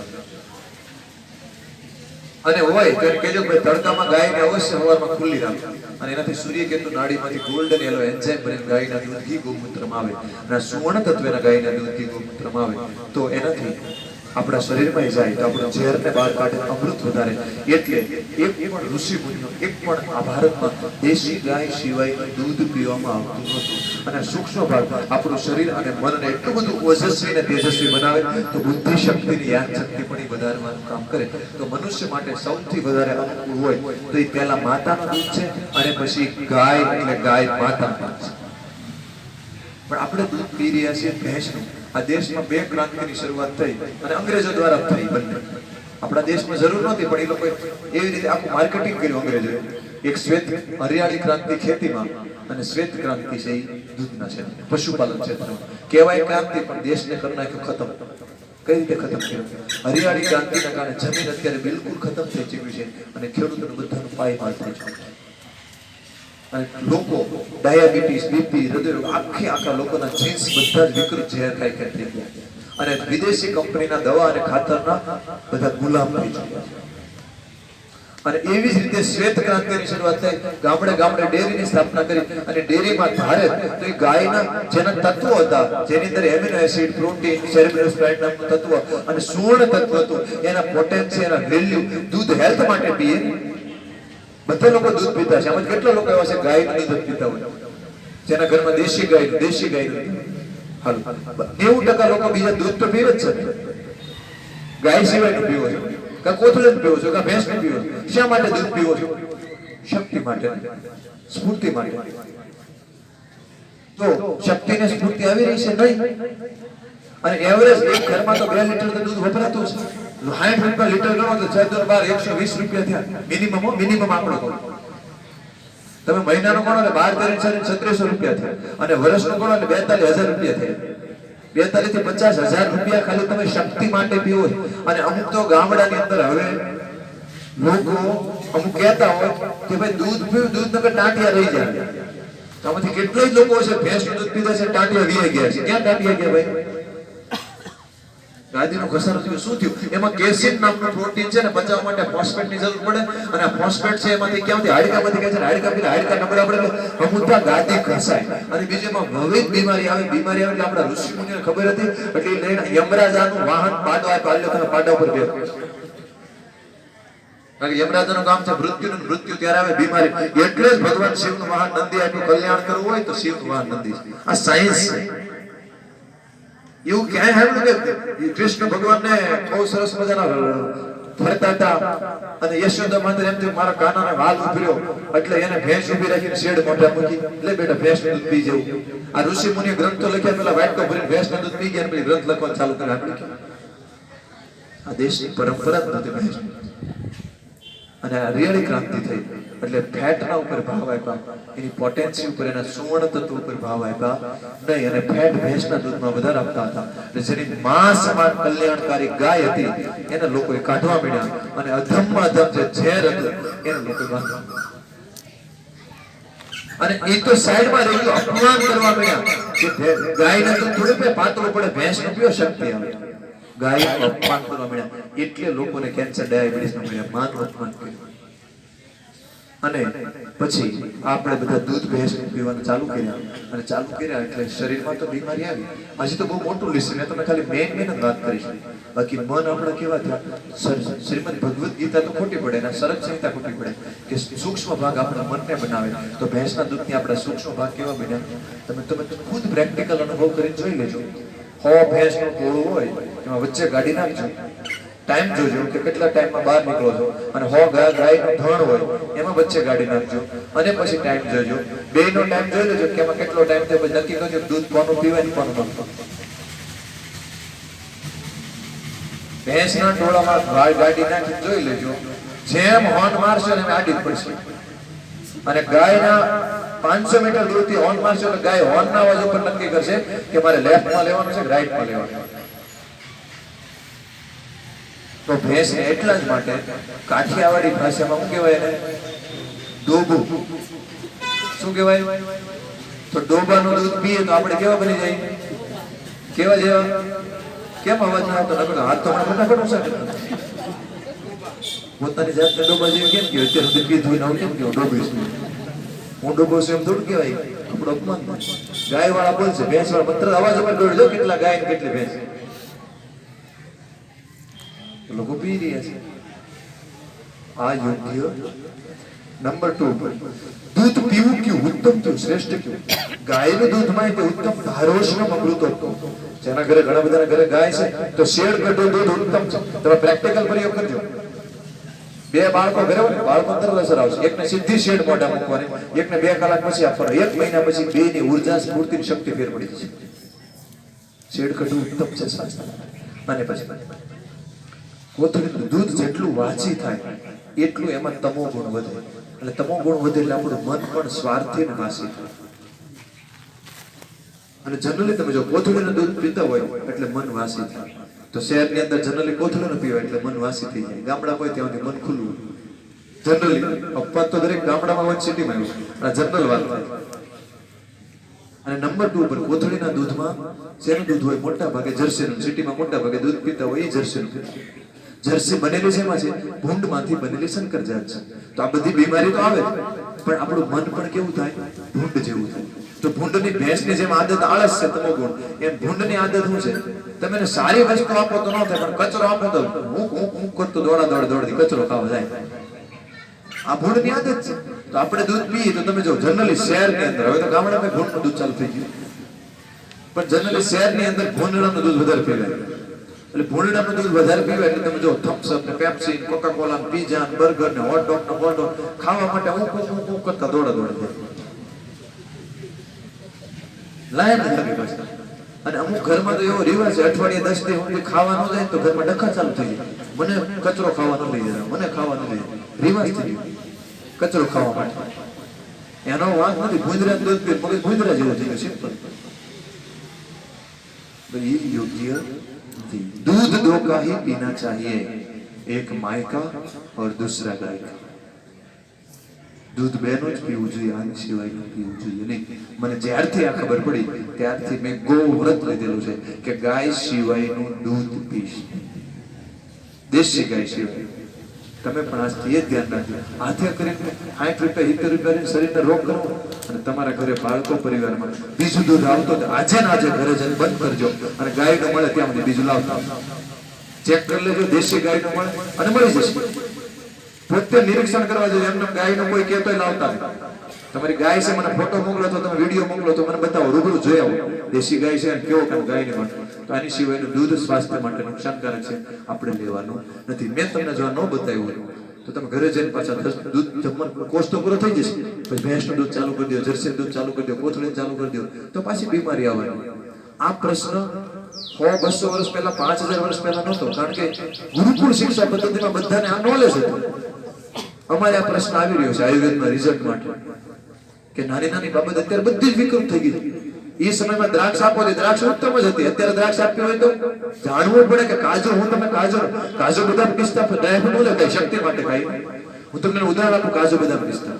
અને હોય તો એને કહેજો ભાઈ તડકામાં ગાયને અવશ્ય સવારમાં ખુલ્લી રાખો. અને એનાથી સૂર્યકેતુ નાડીમાંથી ગોલ્ડન યલો એન્ઝાઇમ બનીને ગાયના દૂધ ઘી ગૌમૂત્રમાં આવે. અને સુવર્ણ તત્વના ગાયના દૂધ ઘી ગૌમૂત્રમાં આવે તો એનાથી આપણા શરીરમાં જાય તો આપણું ઝેરને બહાર કાઢે, અમૃત વધારે. એટલે એક પણ ઋષિ મુનિઓ, એક પણ આ ભારતમાં દેશી ગાય સિવાય દૂધ પીવામાં આવતું નહોતું. અને સૂક્ષ્મ ભાગ આપણું શરીર અને મનને એટલું બધું ઓજસ્વી અને તેજસ્વી બનાવે તો બુદ્ધિ શક્તિની યાદ શક્તિ પણ વધારવાનું કામ કરે. તો મનુષ્ય માટે સૌથી વધારે અનુકૂળ હોય તો એ પહેલા માતાનું દૂધ છે અને પછી ગાય એટલે ગાય માતા છે. પણ આપણે દૂધ પી રહ્યા છીએ ભેંસનું. આ દેશમાં 2 ક્રાંતિની શરૂઆત થઈ અને અંગ્રેજો દ્વારા થઈ બંને. આપણા દેશમાં જરૂર નહોતી પણ એ લોકો એવી રીતે આખું માર્કેટિંગ કર્યું અંગ્રેજોએ. એક શ્વેત હરિયાળી ક્રાંતિ ખેતીમાં અને શ્વેત ક્રાંતિ છે એ દૂધના ક્ષેત્રે, પશુપાલન ક્ષેત્રે. કહેવાય ક્રાંતિ પણ દેશને કરી નાખ્યો ખતમ. કઈ રીતે ખતમ કર્યો? હરિયાળી ક્રાંતિના કારણે જમીન અત્યારે બિલકુલ ખતમ થઈ ચૂક્યું છે અને ખેડૂતોનું બધાનું પાયમાલ થઈ ચૂક્યું છે. અને લોકો ડાયાબિટીસ, બીપી, હૃદયરોગ, આખા લોકોના જીન્સ બધા જ વિકૃત ઝેર ખાઈ થઈ ગયા. અને વિદેશી કંપનીના દવા અને ખાતરના બધા ગુલામ થઈ ચૂક્યા છે. અને એવી જ રીતે શ્વેત ક્રાંતિની શરૂઆત થઈ. ગામડે ગામડે ડેરીની સ્થાપના કરી અને ડેરીમાં ધારે તો એ ગાયના જેના તત્વો હતા, જેની અંદર એમિનો એસિડ, પ્રોટીન, સેરેબ્રોસ્પાઇન નામનું તત્વ અને સુવર્ણ તત્વ હતું, એના પોટેન્શિયલ, એના વેલ્યુ, દૂધ હેલ્થ માટે પીએ. બધા લોકો દૂધ પીતા છે. આમાં કેટલા લોકો એવા છે ગાયનું દૂધ પીતા હોય, જેના ઘરમાં દેશી ગાયનું હાલ 90% લોકો બીજા દૂધ તો પીવે જ છે. ગાય સિવાયનું પીવો છો, કાં કોથળીનું પીવો છો, કાં ભેંસનું પીવો છો. શા માટે દૂધ પીવો છો? શક્તિ માટે, સ્ફૂર્તિ માટે. તો શક્તિ ને સ્ફૂર્તિ આવી રહી છે નહીં. અને એવરેજ એક ઘરમાં તો 2 લીટર તો દૂધ વપરાતું છે. 60 રૂપિયા લીટર ગણો તો 6 × 12 120 રૂપિયા થયા મિનિમમ આંકડો કહો. તમે મહિનાનો ગણો એટલે 12 × 36 રૂપિયા થયા અને વર્ષનો ગણો એટલે 42,000 રૂપિયા થયા. 42 થી 50,000 રૂપિયા ખાલી તમે શક્તિ માટે પીવો. અને અમુક તો ગામડાની અંદર હવે લોકો અમુક કહેતા હોય કે ભાઈ દૂધ પીવું, દૂધ નકર ટાંટિયા રહી જાય. તો આમાંથી કેટલાય લોકો છે ભેંસનું દૂધ પીધા છે ટાંટિયા વી ગયા છે. ક્યાં ટાંટિયા ગયા ભાઈ? ગાદીનો ઘસારો થયો. શું થયું? એમાં કેસીન નામનું પ્રોટીન છે ને, પચાવવા માટે ફોસ્ફેટની જરૂર પડે અને આ ફોસ્ફેટ છે એમાંથી ક્યાંથી હાડકામાંથી કહે છે, હાડકા પીલા હાડકા નબળા પડે એટલે અમુકતા ગાદી ઘસાય અને બીજી એમાં વિવિધ બીમારી આવે એટલે આપણા ઋષિ મુનિઓને ખબર હતી એટલે લઈને યમરાજાનું વાહન પાડો આપ્યો. તમે પાડા ઉપર બેસો, કારણ કે યમરાજાનું કામ છે મૃત્યુ ત્યારે આવે બીમારી. એટલે જ ભગવાન શિવનું વાહન નંદી આપ્યું. કલ્યાણ કરવું હોય તો શિવનું વાહન નંદી છે. આ સાયન્સ છે. એવું ક્યાંય સાંભળ્યું કે કૃષ્ણ ભગવાનને બહુ સરસ મજાના ફરતા હતા અને યશોદા માતા એમ થયું મારા કાનાને વાલ ઉભર્યો એટલે એને ભેંસ ઉભી રાખીને શેડ મોઢા મૂકી, લે બેટા ભેંસનું દૂધ પી જવું. આ ઋષિ મુનિએ ગ્રંથો લખ્યા, પેલા વાટકો ભરીને ભેંસનું દૂધ પી ગયા અને ગ્રંથ લખવાનું ચાલુ કર્યા. આ દેશની પરંપરા જ નથી ભેંસ. અને આ રિયલી ક્રાંતિ થઈ એટલે ફેટના ઉપર ભાવ આપ્યા, એની પોટેન્સી ઉપર, એના સુવર્ણ તત્વ ઉપર ભાવ આપ્યા નહીં. અને ફેટ ભેંસના દૂધમાં વધારે આપતા હતા. એટલે જેની માં સમાન કલ્યાણકારી ગાય હતી એને લોકોએ કાઢવા માંડ્યા અને અધમમાં અધમ જે ઝેર હતું એને લોકોએ બાંધવા. અને એ તો સાઈડમાં રહી ગયું, અપમાન કરવા માંડ્યા કે ગાયને તો થોડું પાતળું પડે, ભેંસને પીઓ શક્તિ આવે. ગાયનું અપમાન કરવા માંડ્યા એટલે લોકોને કેન્સર, ડાયાબિટીસ ના મળ્યા. માનું અપમાન કર્યું. અને પછી આપણે બધા દૂધ ભેંસ પીવાનું ચાલુ કર્યા અને ચાલુ કર્યા એટલે શરીરમાં તો બીમારી આવી. હજી તો બહુ મોટું લિસ્ટ, મેં તમને ખાલી મેઇન જ વાત કરીશ. બાકી મન આપણા કેવા થયા, શ્રીમદ ભગવદ્ ગીતા તો ખોટી પડે, એના સરસ સંહિતા ખોટી પડે કે સૂક્ષ્મ ભાગ આપણા મનને બનાવે. તો ભેંસના દૂધની આપણા સૂક્ષ્મ ભાગ કેવા બન્યા તમે ખુદ પ્રેક્ટિકલ અનુભવ કરીને જોઈ લેજો. 100 ભેંસનું ટોળું હોય એમાં વચ્ચે ગાડી નાખજો, ટાઈમ જોજો કે કેટલા ટાઈમમાં બહાર નીકળો છો, અને 100 ગાયનું ધણ હોય એમાં વચ્ચે ગાડી નાખજો અને પછી ટાઈમ જોજો. બેયનો ટાઈમ જોઈ લેજો કે એમાં કેટલો ટાઈમ થયો, પછી નક્કી કરજો દૂધ કોનું પીવાય ને કોનું ન. ભેંસના ટોળામાં ગાડી નાખી જોઈ લેજો, જેમ હોર્ન મારશે એમ આડી પડશે. અને ગાયના 500 મીટર દૂરથી હોર્ન મારશે એટલે ગાય હોર્નના અવાજ ઉપર નક્કી કરશે કે મારે લેફ્ટમાં લેવાનું છે કે રાઈટમાં લેવાનું. તો ભેંસને એટલા જ માટે કાઠિયાવાડી ભાષામાં શું કહેવાય એને? ડોબું. શું કહેવાય? તો ડોબાનું દૂધ પીએ તો આપણે કેવા બની જાય? કેવા જેવા? કેમ અવાજ ના આવતો? નકર હાથ તો આપણે ફટાફટ ઉછાળે. પોતાની જાતને ડોબા જેવી કેમ કહેવાય? અત્યારે સુધી પીધું ના કેમ કહેવાય? ડોબીશ. હું ડોબો છું એમ થોડું કહેવાય. આપણું અપમાન. ગાય વાળા બોલશે, ભેંસ વાળા મંત્ર અવાજ ઉપર દોડજો કેટલા ગાય ને કેટલી ભેંસ. લોકો પી રહ્યા છે. આ યોગ્ય. નંબર 2, દૂધ પીવું ક્યું? ઉત્તમ ક્યું? શ્રેષ્ઠ ક્યું? ગાયનું દૂધમાં તે ઉત્તમ ધારોષ્ણમ અમૃતોત્તમ. જેના ઘરે ઘણા બધાના ઘરે ગાય છે તો શેડ કઢો દૂધ ઉત્તમ છે. તમે પ્રેક્ટિકલ પ્રયોગ કરજો. 2 બાળકો ઘરે હોય, બાળકો તરત અસર આવશે. એકને સીધી શેડ મોઢા મૂકવાની, એકને 2 કલાક પછી આપવાનો. 1 મહિના પછી બેની ઉર્જા, સ્ફૂર્તિની શક્તિ ફેર પડી જશે. શેડ કઢું ઉત્તમ છે શાસ્ત્ર. અને પછી કોથળીનું દૂધ જેટલું વાંચી થાય એટલું એમાં તમો ગુણ વધે. એટલે તમો ગુણ વધે એટલે આપણું મન પણ સ્વાર્થી ને વાસી થાય. અને જનરલી તમે જો કોથળીનું દૂધ પીતા હોય એટલે મન વાસી થાય. તો શહેરની અંદર જનરલી કોથળીનું પીવાય એટલે મન વાસી થઈ જાય. ગામડા હોય ત્યાંથી મન ખુલ્લું. જનરલી અપવાદ તો દરેક ગામડામાં હોય, સિટીમાં હોય. આ જનરલ વાત થાય. અને નંબર 2 પર કોથળીના દૂધમાં શેનું દૂધ હોય? મોટા ભાગે જર્સીનું. સિટીમાં મોટા ભાગે દૂધ પીતા હોય એ જર્સીનું. જર્સી બનેલી છે એમાં છે ભૂંડમાંથી બનેલી શંકર જાત છે. તો આ બધી બીમારી તો આવે જ, પણ આપણું મન પણ કેવું થાય? ભૂંડ જેવું થાય. તો ભૂંડની ભેંસની જેમ આદત આળસ છે, તમો ગુણ, એમ ભૂંડની આદત શું છે? તમે એને સારી વસ્તુ આપો તો ન થાય, પણ કચરો આપો તો હું કરતો દોડથી કચરો ખાવા જાય. આ ભૂંડની આદત છે. તો આપણે દૂધ પીએ તો તમે જો જનરલી શહેરની અંદર, હવે તો ગામડામાં ભૂંડનું દૂધ ચાલુ થઈ ગયું, પણ જનરલી શહેરની અંદર ભૂંડનું દૂધ વધારે પીવાય. એટલે ભૂંડનું દૂધ વધારે પીવાય એટલે તમે જો થમ્સઅપ ને Pepsi, Coca Cola, pizza, burger ને હોટ ડોગ ને બોલ ડોગ ખાવા માટે હું કરતા દોડા થાય. લાઈન લાગે બસ. અને અમુક ઘરમાં તો એવો રિવાજ છે, અઠવાડિયે 10 દી સુધી ખાવાનું જાય તો ઘરમાં ડખા ચાલુ થઈ જાય, મને કચરો ખાવાનો લઈ જાય, મને ખાવાનું લઈ જાય, રિવાજ થઈ ગયો કચરો ખાવા માટે. એનો વાંક નથી, ભૂંદરા દૂધ પીએ, મગજ ભૂંદરા જેવો થઈ ગયો, સિમ્પલ. तो ये योग्य नहीं. दूध दो का ही पीना चाहिए, एक माय का और दूसरा गाय का. दूध બેનો જ પીવું જોઈએ, આની સિવાયનું પીવું જોઈએ નહીં. મને જ્યારથી આ ખબર પડી ત્યારથી મેં ગૌ વ્રત લીધેલું છે કે ગાય સિવાયનું દૂધ પીશ, દેશી ગાય સિવાય. તમે પણ આજથી એ ધ્યાન રાખજો. હાથે કરીને 60 રૂપિયા 70 રૂપિયા શરીરને રોગ કરો અને તમારા ઘરે બાળકો પરિવારમાં બીજું દૂધ આવતો આજે ને આજે ઘરે જઈને બંધ કરજો અને ગાયનું મળે ત્યાં સુધી બીજું લાવતા ચેક કરી લેજો. દેશી ગાયનું મળે અને મળી જશે. પોતે નિરીક્ષણ કરવા જોઈએ. એમને ગાયનું કોઈ કહેતોય લાવતા નહીં. તમારી ગાય છે, મને ફોટો મોકલો તો તમે વિડીયો મોકલો તો મને બતાવો, રૂબરૂ જોઈ આવો દેશી ગાય છે અને કેવો કામ ગાયને માટે. તો આની સિવાયનું દૂધ સ્વાસ્થ્ય માટે નુકસાનકારક છે, આપણે લેવાનું નથી. મેં તમને જો ન બતાવ્યું તો તમે ઘરે જઈને પાછા દૂધ જમવાનો કોર્સ તો પૂરો થઈ જશે, પછી ભેંસનું દૂધ ચાલુ કરી દો, જર્સી દૂધ ચાલુ કરી દો, કોથળીનું ચાલુ કરી દો તો પાછી બીમારી આવવાની. આ પ્રશ્ન 100-200 વર્ષ પહેલા, 5000 વર્ષ પહેલા નહોતો, કારણ કે ગુરુકુળ શિક્ષા પદ્ધતિમાં બધાને આ નોલેજ હતું. અમારે આ પ્રશ્ન આવી રહ્યો છે આયુર્વેદમાં રિઝલ્ટ માટે કે નાની નાની બાબત અત્યારે બધી જ વિકૃત થઈ ગઈ. એ સમયમાં દ્રાક્ષ આપો, દ્રાક્ષ ઉત્તમ જ હતી. અત્યારે દ્રાક્ષ આપવી હોય તો જાણવું પડે કે કાજુ, હું તમે કાજુ બદામ પિસ્તા ડાયફ્રૂટ બોલે કઈ શક્તિ માટે ખાઈ. હું તમને ઉદાહરણ આપું, કાજુ બદામ પિસ્તા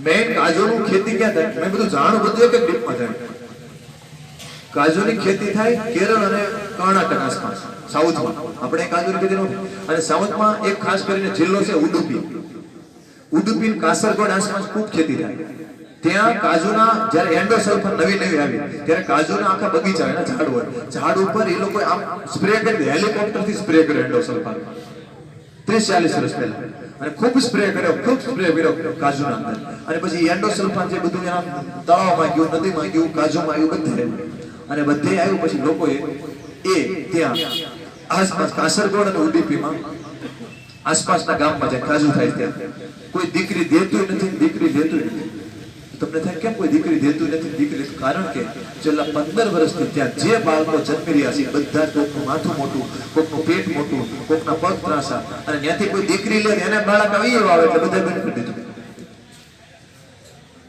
મેઇન કાજુનું ખેતી ક્યાં થાય? મેં બધું જાણું, બધું એક ડીપમાં થાય. કાજુની ખેતી થાય કેરળ અને કર્ણાટક આસપાસ, સાઉથમાં. આપણે કાજુની ખેતી નથી. અને સાઉથમાં એક ખાસ કરીને જિલ્લો છે ઉડુપી. ઉડુપી કાસરગોડ આસપાસ ખૂબ ખેતી થાય. ત્યાં કાજુના જ્યારે એન્ડોસલ્ફાન નવી આવી ત્યારે કાજુના આખા બગીચા, એના ઝાડ હોય, ઝાડ ઉપર એ લોકો આમ સ્પ્રે કરી, હેલિકોપ્ટરથી સ્પ્રે કરે એન્ડોસલ્ફાન 30-40 વર્ષ પહેલા. અને ખૂબ સ્પ્રે કર્યો કાજુના અંદર. અને પછી એન્ડોસલ્ફાન જે બધું એના તળાવમાં ગયું, નદીમાં ગયું, કાજુમાં આવ્યું, બધે અને બધે આવ્યું. પછી લોકોએ ત્યાં આસપાસ કાસરગોડ અને ઉડુપીમાં આસપાસના ગામમાં જાય કાજુ થાય ત્યાં કોઈ દીકરી દેતું નથી. તમને થાય કેમ કોઈ દીકરી દેતું નથી? કારણ કે છેલ્લા 15 વર્ષથી ત્યાં જે બાળકો જન્મી રહ્યા છે બધા કોકનું માથું મોટું, કોકનું પેટ મોટું, કોકના પગ ત્રાસા, અને ત્યાંથી કોઈ દીકરી લે એને બાળક આવી આવે એટલે બધા બંધ કરી દીધું.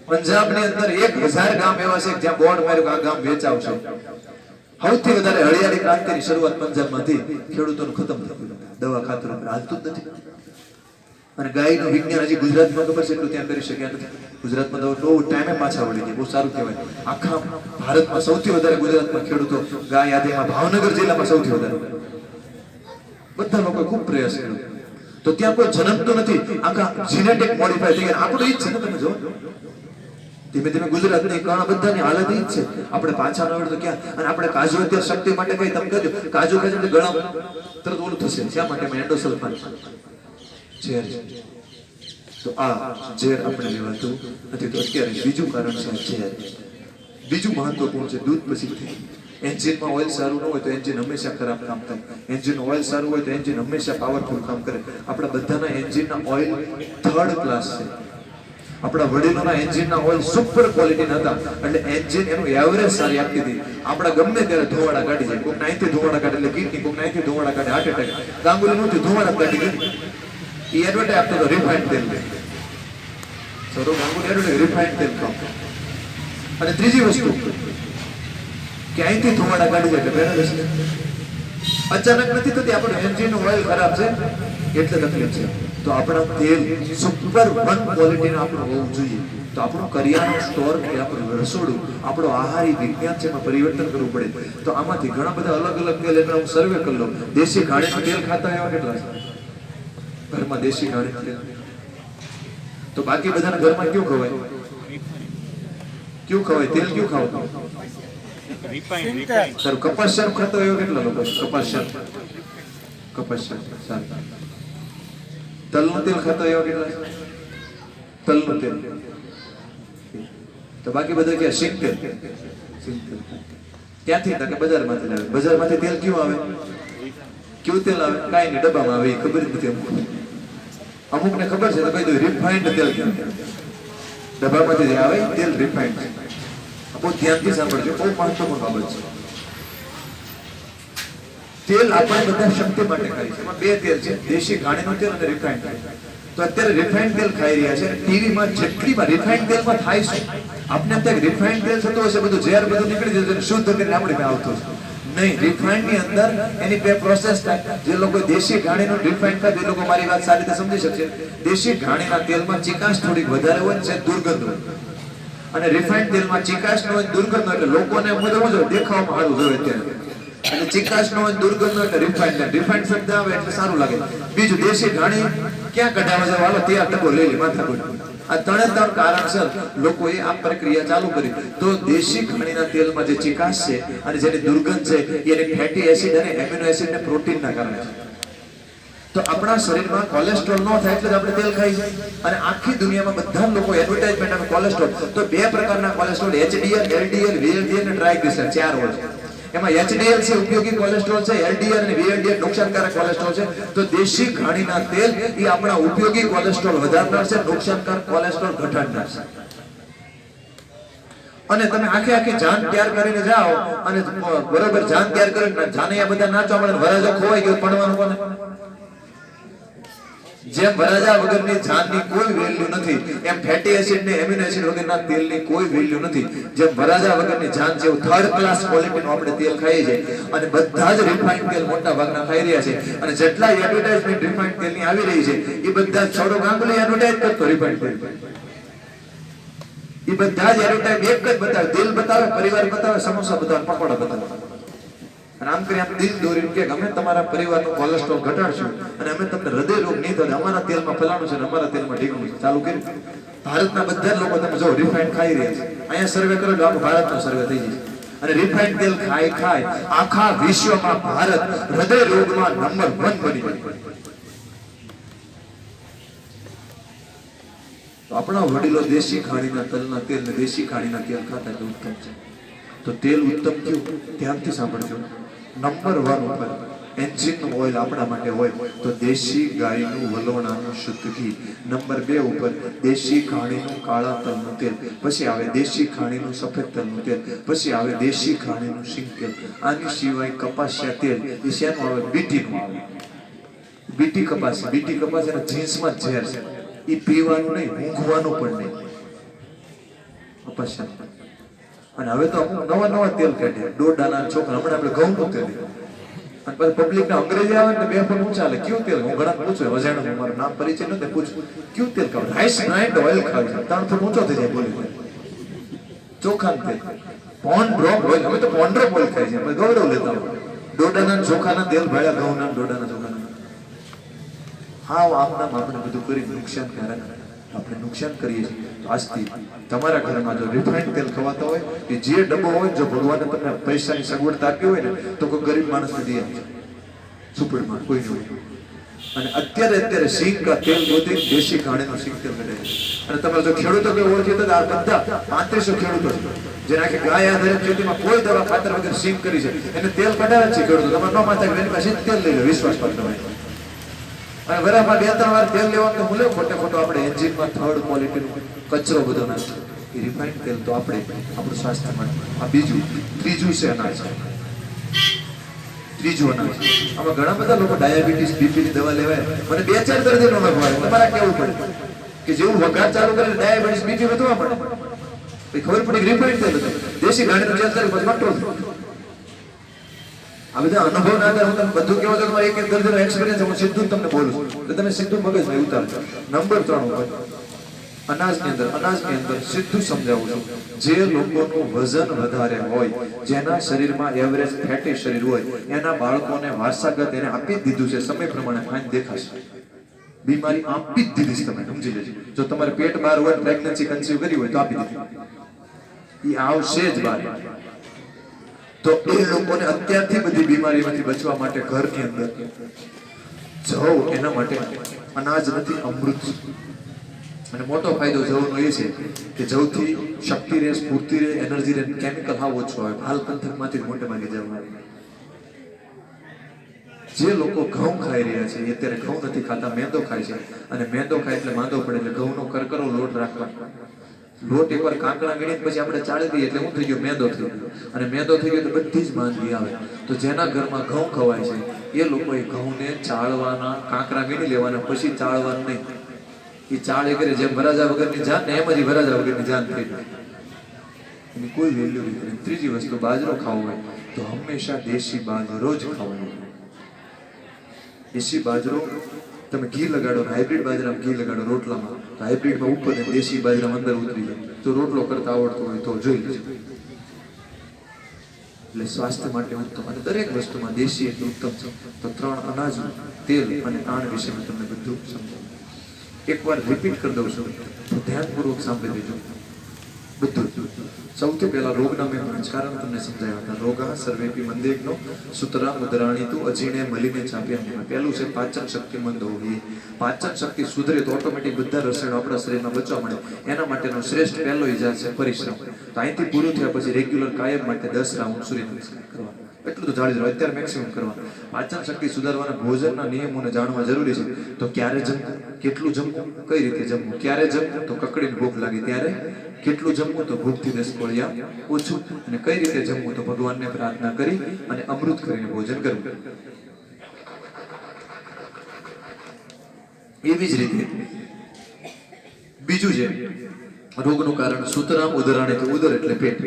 પંજાબની અંદર 1000 ગામ એવા છે જ્યાં બોર્ડ માર્યું આ ગામ વેચાવશે. સૌથી વધારે હળિયાળી ક્રાંતિની શરૂઆત પંજાબમાંથી ખેડૂતોનું ખતમ થયું, દવા ખાતર હાલતું જ નથી. અને ગાયનું વિજ્ઞાન હજી ગુજરાતમાં ખબર છે એટલું ત્યાં કરી શક્યા નથી. ગુજરાતમાં તો બહુ ટાઈમે પાછા વળી ગયા, બહુ સારું કહેવાય. આખા ભારતમાં સૌથી વધારે ગુજરાતમાં ખેડૂતો ગાય યાદીમાં ભાવનગર જિલ્લામાં સૌથી વધારે. બધા લોકો ખૂબ પ્રયાસ કર્યો તો ત્યાં કોઈ જન્મતું નથી, આખા જીનેટિક મોડિફાય થઈ ગયા. આપણું ઈ જ છે ને, તમે જો ધીમે ધીમે ગુજરાતની ઘણા બધાની હાલત ઈ જ છે. આપણે પાછા ન વળતો ક્યાં? અને આપણે કાજુ અત્યારે શક્તિ માટે કઈ તમે કહેજો કાજુ ખાય એટલે ગળા તરત ઓલું થશે. શા માટે? એન્ડોસલ્ફાન ઝેર. તો આ ઝેર આપણે લેવાતું નથી. તો અત્યારે બીજું કારણ છે ઝેર. બીજું મહત્વપૂર્ણ છે દૂધ પછી. એન્જિનમાં ઓઇલ સારું ન હોય તો એન્જિન હંમેશા ખરાબ કામ થાય. એન્જિન ઓઇલ સારું હોય તો એન્જિન હંમેશા પાવરફુલ કામ કરે. આપણા બધાના એન્જિનના ઓઇલ 3rd ક્લાસ છે. આપણા વડીલોના એન્જિનના ઓઇલ સુપર ક્વોલિટીના હતા એટલે એન્જિન એનું એવરેજ સારી આપતી હતી. આપણા ગમે ત્યારે ધોવાડા કાઢી જાય. કોઈક નાઈથી ધોવાડા કાઢે એટલે કિડની, કોઈક નાઈથી ધોવાડા કાઢે હાર્ટ એટેક. ગાંગુલી નહોતી ધોવાડા કાઢી ગઈ. એ એડવર્ટાઈઝ આપતો હતો રિફાઇન્ડ તેલ. સૌરવ ગાંગુલી એડવર્ટાઈઝ રિફાઇન્ડ તેલ ખાવ. અને ત્રીજી વસ્તુ કે અહીંથી ધોવાડા કાઢી જાય એટલે બેરલ હશે. અચાનક નથી થતી. આપણું એન્જિનનું ઓઇલ ખરાબ છે એટલે તકલીફ છે. તો આપણા તેલ સુપર 1 ક્વોલિટીનું આપણું હોવું જોઈએ. તો આપણું કરિયાણું સ્ટોર કે આપણું રસોડું, આપણો આહારી વિજ્ઞાન છે એમાં પરિવર્તન કરવું પડે. તો આમાંથી ઘણા બધા અલગ અલગ તેલ એટલે હું સર્વે કરી લઉં. દેશી ઘાણીનું તેલ ખાતા એવા કેટલા છે ઘરમાં? દેશી ઘાણી તેલ. તો બાકી બધાના ઘરમાં ક્યું ખવાય? ક્યું ખવાય? તેલ ક્યું ખાવ? સારું. કપાસિયા ખાતો એવો કેટલા લોકો? કપાસિયા સારું. તલનું તેલ ખાતો એવા કેટલા? તલનું તેલ. તો બાકી બધા ક્યાં? સિંગ તેલ. ક્યાંથી? કે બજારમાંથી લાવે. બજારમાંથી તેલ ક્યું આવે? ક્યું તેલ આવે? કાંઈ નહીં, ડબ્બામાં આવે. ખબર જ નથી અમુકને ખબર છે તો કહી દઉં રિફાઇન્ડ તેલ. ડબ્બામાંથી જે આવે તેલ રિફાઇન્ડ. બહુ ધ્યાનથી સાંભળજો, બહુ મહત્વપૂર્ણ બાબત છે. તેલ આપણે બધા શક્તિ માટે ખાઈએ છીએ. એમાં બે તેલ છે, દેશી ઘાણીનું તેલ અને રિફાઇન્ડ તેલ. તો અત્યારે રિફાઇન્ડ તેલ ખાઈ રહ્યા છે. ટીવીમાં જેટલીમાં રિફાઇન્ડ તેલમાં થાય છે, આપણે એમ થાય રિફાઇન્ડ તેલ થતું હશે, બધું ઝેર બધું નીકળી જશે, શુદ્ધ કરીને આપણે ત્યાં આવતું છે. નહીં, રિફાઇન્ડ ની અંદર એની બે પ્રોસેસ થાય. જે લોકો દેશી ઘાણીનું રિફાઇન્ડ થાય એ લોકો મારી વાત સારી રીતે સમજી શકશે. દેશી ઘાણીના તેલમાં ચિકાશ થોડીક વધારે હોય છે, દુર્ગંધ હોય. અને રિફાઇન્ડ તેલમાં ચિકાશ ન હોય, દુર્ગંધ હોય. એટલે લોકોને મુજબ દેખાવામાં સારું જોઈએ ત્યારે. અને ચિકાશ ન હોય, દુર્ગંધ હોય, રિફાઇન્ડ શબ્દ આવે એટલે સારું લાગે. બીજું, દેશી ઘાણી ક્યાં કઢાવવા જાવ, હાલો ત્યાં ટકો લઈ લે, માથા કોઈ. આ ત્રણ કારણસર લોકોએ આ પ્રક્રિયા ચાલુ કરી. તો દેશી ઘાણીના તેલમાં જે ચિકાશ છે અને જેની દુર્ગંધ છે એની ફેટી એસિડ અને એમિનો એસિડ ને પ્રોટીનના કારણે છે. તો આપણા શરીરમાં કોલેસ્ટ્રોલ ન થાય એટલે જ આપણે તેલ ખાઈએ છીએ. અને આખી દુનિયામાં બધા લોકો એડવર્ટાઇઝમેન્ટ અને કોલેસ્ટ્રોલ, તો બે પ્રકારના કોલેસ્ટ્રોલ, એચડીએલ, એલડીએલ, વીએલડીએલ અને ટ્રાઇગ્લિસરાઇડ, 4 હોય છે. એમાં એચડીએલ છે ઉપયોગી કોલેસ્ટ્રોલ છે, એલડીએલ અને વીએલડીએલ નુકસાનકારક કોલેસ્ટ્રોલ છે. તો દેશી ઘાણીના તેલ એ આપણા ઉપયોગી કોલેસ્ટ્રોલ વધારનાર છે, નુકસાનકારક કોલેસ્ટ્રોલ ઘટાડનાર છે. અને તમે આખી જાન તૈયાર કરીને જાઓ અને બરોબર જાન તૈયાર કરીને જાને આ બધા નાચવા મળે, વરાજો ખોવાઈ ગયો, પડવાનું કોને? જેમ વરાજા વગરની જાનની કોઈ વેલ્યુ નથી, એમ ફેટી એસિડ ને એમિનો એસિડ વગરના તેલની કોઈ વેલ્યુ નથી. જેમ વરાજા વગરની જાન છે, એવું થર્ડ ક્લાસ ક્વોલિટીનું આપણે તેલ ખાઈએ છીએ. અને બધા જ રિફાઇન્ડ તેલ મોટા ભાગના ખાઈ રહ્યા છે. અને જેટલા એડવર્ટાઇઝમેન્ટ રિફાઇન્ડ તેલની આવી રહી છે, એ બધા છોડો ગાંગુલી એડવર્ટાઇઝ કરતો રિફાઇન્ડ તેલ. એ બધા જ એડવર્ટાઇઝ એક જ બતાવે, દિલ બતાવે, પરિવાર બતાવે, સમોસા બતાવે, પકોડા બતાવે. અને આમ કરી આમ દિલ દોરીને કે અમે તમારા પરિવારનું કોલેસ્ટ્રોલ ઘટાડશું અને અમે તમને હૃદય રોગ નહીં થાય, અમારા તેલમાં ફલાણું છે, અમારા તેલમાં ઢીકણું છે. ચાલુ કર્યું. ભારતના બધા લોકો તમે જો રિફાઇન્ડ ખાઈ રહ્યા છે. અહીંયા સર્વે કરો એટલે આખું ભારતનો સર્વે થઈ જશે. અને રિફાઇન્ડ તેલ ખાય આખા વિશ્વમાં ભારત હૃદય રોગમાં નંબર 1 બની ગયું. તો આપણા વડીલો દેશી ઘાણીના તલના તેલ ને દેશી ઘાણીના તેલ ખાતા એટલે ઉત્તમ છે. તો તેલ ઉત્તમ કયું? ધ્યાનથી સાંભળજો. નંબર 1 ઉપર એન્જિન ઓઇલ આપણા માટે હોય તો દેશી ગાયનું વલોણાનું શુદ્ધ ઘી. નંબર 2 ઉપર દેશી ઘાણીનું કાળા તલનું તેલ. પછી આવે દેશી ઘાણીનું સફેદ તલનું તેલ. પછી આવે દેશી ઘાણીનું સિંગ તેલ. આની સિવાય કપાસિયા તેલ એ શેનું આવે? બીટીનું આવે. બીટી કપાસ એના જીન્સમાં ઝેર છે. એ પીવાનું નહીં, ઊંઘવાનું પણ નહીં. કપાસિયા. અને હવે તો અમુક નવા તેલ કાઢ્યા, ડોડાના છોકરા. હમણાં આપણે ઘઉંનું તેલ, અને પછી પબ્લિક ના અંગ્રેજી આવે ને 2 ફૂટ ઊંચા લે. કયું તેલ? હું ઘણા પૂછું, વજાણું મારું નામ પરિચય નથી, પૂછું કયું તેલ ખાવ? રાઈસ બ્રાન્ડ ઓઇલ ખાવ છે, 3 ફૂટ ઊંચો થઈ જાય બોલી. ચોખા તેલ, પોન્ડ ડ્રોપ ઓઇલ. અમે તો પોન્ડ ડ્રોપ ઓઇલ ખાઈ છે, ગૌરવ લેતા હોય. ડોડાના ચોખાના તેલ ભાડ્યા, ઘઉંના ડોડાના ચોખાના. હા, આપના આપણે બધું કરી નુકસાનકારક આપણે નુકસાન કરીએ છીએ. આજથી તમારા ઘરમાં જો રિફાઇન્ડ તેલ ખવાતા હોય, કે જે ડબ્બો હોય, જો ભગવાને તમને પૈસાની સગવડતા આપી હોય ને તો કોઈ ગરીબ માણસને દે આપજો, સુપરમાં કોઈ નહીં. અને અત્યારે સિંગ કા તેલ ગોતી દેશી ઘાણીનું સિંગ તેલ કઢે. અને તમારે જો ખેડૂતો કોઈ ઓળખી તો આ બધા 3500 ખેડૂતો છે જેના કે ગાય આધારિત ખેતીમાં કોઈ દવા ખાતર વગર સિંગ કરી છે, એને તેલ કઢાવે છે ખેડૂતો. તમારે ન માથા એની પાસે તેલ લઈ લો, વિશ્વાસ પાત્ર હોય. અને વરામાં 2-3 વાર તેલ લેવાનું તો ભૂલે, ખોટો આપણે એન્જિનમાં થર્ડ ક્વોલિટીનું કચરો બધો નાખે. એ રિફાઇન્ડ તેલ તો આપણે આપણું સ્વાસ્થ્ય માટે. આ ત્રીજું છે અનાજ. ત્રીજું અનાજ. આમાં ઘણા બધા લોકો ડાયાબિટીસ, બીપીની દવા લેવાય. મને 2-4 દર્દીનો અનુભવ આવે. તમારે કેવું પડે કે જેવું વઘાર ચાલુ કરે ડાયાબિટીસ, બીપી વધવા પડે. ખબર પડી રિફાઇન્ડ તેલ હતું, દેશી ઘાણીનું તેલ કરે પછી કંટ્રોલ થાય. આ બધા અનુભવ ના આધારે હું તમને બધું કહેવા તો તમારે એક દર્દીનો એક્સપિરિયન્સ હું સીધું તમને બોલું છું, તો તમે સીધું મગજમાં ઉતારજો. નંબર 3 ઉપર અનાજની અંદર સીધું સમજાવું છું. જે લોકોનું વજન વધારે હોય, જેના શરીરમાં એવરેજ ફેટી શરીર હોય, એના બાળકોને વારસાગત એને આપી જ દીધું છે, સમય પ્રમાણે ફાઈન દેખાશે. બીમારી આપી જ દીધી છે, તમે સમજી લેજો. જો તમારે પેટ બહાર હોય, પ્રેગ્નન્સી કન્સીવ કરી હોય તો આપી દીધી, એ આવશે જ બહાર. તો એ લોકોને અત્યારથી બધી બીમારીમાંથી બચવા માટે ઘરની અંદર જવ, એના માટે અનાજ નથી, અમૃત. અને મોટો ફાયદો જવનો એ છે કે જવથી શક્તિ રહે, સ્ફૂર્તિ રહે, એનર્જી રહે, કેમિકલ હાવ ઓછો આવે. હાલ પંથકમાંથી મોટે ભાગે જવ આવે. જે લોકો ઘઉં ખાઈ રહ્યા છે એ અત્યારે ઘઉં નથી ખાતા, મેંદો ખાય છે. અને મેંદો ખાય એટલે માંદો પડે, એટલે ઘઉંનો કરકરો લોટ રાખવા. લોટ એકવાર કાંકણા વીણીને પછી આપણે ચાળી દઈએ એટલે શું થઈ ગયું? મેદો થઈ ગયો. અને મેદો થઈ ગયો તો બધી જ માંદગી આવે. તો જેના ઘરમાં ઘઉં ખવાય છે એ લોકોએ ઘઉંને ચાળવાના, કાંકરા વીણી લેવાના, પછી ચાળવાનું નહીં. એ ચાળ એ કરે જેમ વરાજા વગરની જાન ને એમ જ વરાજા વગરની જાન થઈ જાય. એની કોઈ વેલ્યુ નથી. ત્રીજી વસ્તુ, બાજરો ખાવો હોય તો હંમેશા દેશી બાજરો જ ખાવો હોય. દેશી બાજરો તમે ઘી લગાડો ને હાઇબ્રિડ બાજરામાં ઘી લગાડો રોટલામાં, તો હાઇબ્રિડમાં ઉપર ને દેશી બાજરામાં અંદર ઉતરી જાય. જો રોટલો કરતા આવડતો હોય તો જોઈ લેજો. એટલે સ્વાસ્થ્ય માટે ઉત્તમ, અને દરેક વસ્તુમાં દેશી એટલે ઉત્તમ છે. તો 3 અનાજ, તેલ અને આણ વિશે મેં તમને બધું સમજાવ્યું. એકવાર રિપીટ કરી દઉં છું, તો ધ્યાનપૂર્વક સાંભળી લેજો બધું. સૌથી પહેલા રોગના મેં કારણ તમને સમજાવ્યા હતા. રોગા સર્વેપી મંદેગનો સુતરા મુદ્રાણીતુ અજીણે મલીને ચાપ્યા. પહેલું છે પાચન શક્તિ મંદ હોવી. પાચન શક્તિ સુધરે તો ઓટોમેટિક બધા રસાયણો આપણા શરીરમાં બચવા મળે. એના માટેનો શ્રેષ્ઠ પહેલો ઇજાર છે પરિશ્રમ. તો અહીંથી પૂરું થયા પછી રેગ્યુલર કાયમ માટે 10 રાઉન્ડ સૂર્ય નમસ્કાર કરવા. એટલું તો જાળી દો, અત્યારે મેક્સિમમ કરવા. પાચન શક્તિ સુધારવાના ભોજનના નિયમોને જાણવા જરૂરી છે. તો ક્યારે જમવું, કેટલું જમવું, કઈ રીતે જમવું. ક્યારે જમવું તો કકડીને ભૂખ લાગે ત્યારે, કેટલું જમવું તો ભૂખથી 10 કોળિયા ઓછું, અને કઈ રીતે જમવું તો ભગવાનને પ્રાર્થના કરી અને અમૃત કરીને ભોજન કરવું. એવી જ રીતે બીજું છે રોગનું કારણ સૂતરામ ઉદરાણી, તો ઉદર એટલે પેટ.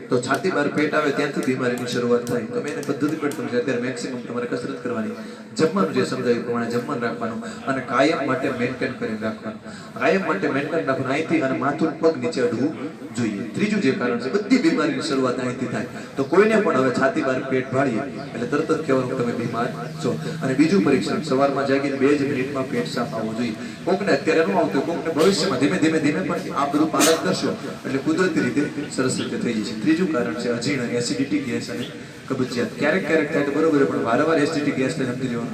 તો છાતી બહાર પેટ આવે ત્યાંથી બીમારીની શરૂઆત થાય. તો મેં એને પદ્ધતિ પણ તમને અત્યારે મેક્સિમમ તમારે કસરત કરવાની. જમવાનું જે સમજાયું પ્રમાણે જમવાનું રાખવાનું, અને કાયમ માટે મેન્ટેન કરીને રાખવાનું. કાયમ માટે મેન્ટેન રાખવાનું. અહીંથી અને માથું પગ નીચે અડવું જોઈએ. ત્રીજું જે કારણ છે, બધી બીમારીની શરૂઆત અહીંથી થાય. તો કોઈને પણ હવે છાતી બહાર પેટ ભાળીએ એટલે તરત જ કહેવાનું તમે બીમાર છો. અને બીજું પરીક્ષણ, સવારમાં જાગીને 2 જ મિનિટમાં પેટ સાફ આવવું જોઈએ. કોકને અત્યારે ન આવતું, કોકને ભવિષ્યમાં ધીમે ધીમે પણ આ બધું પાલન કરશો એટલે કુદરતી રીતે સરસ રીતે થઈ જશે. ત્રીજું કારણ છે અજીર્ણ, એસિડિટી, ગેસ અને કબજિયાત. ક્યારેક ક્યારેક થાય તો બરોબર, પણ વારંવાર એસિડિટી, ગેસ ને સમજી લેવાનું.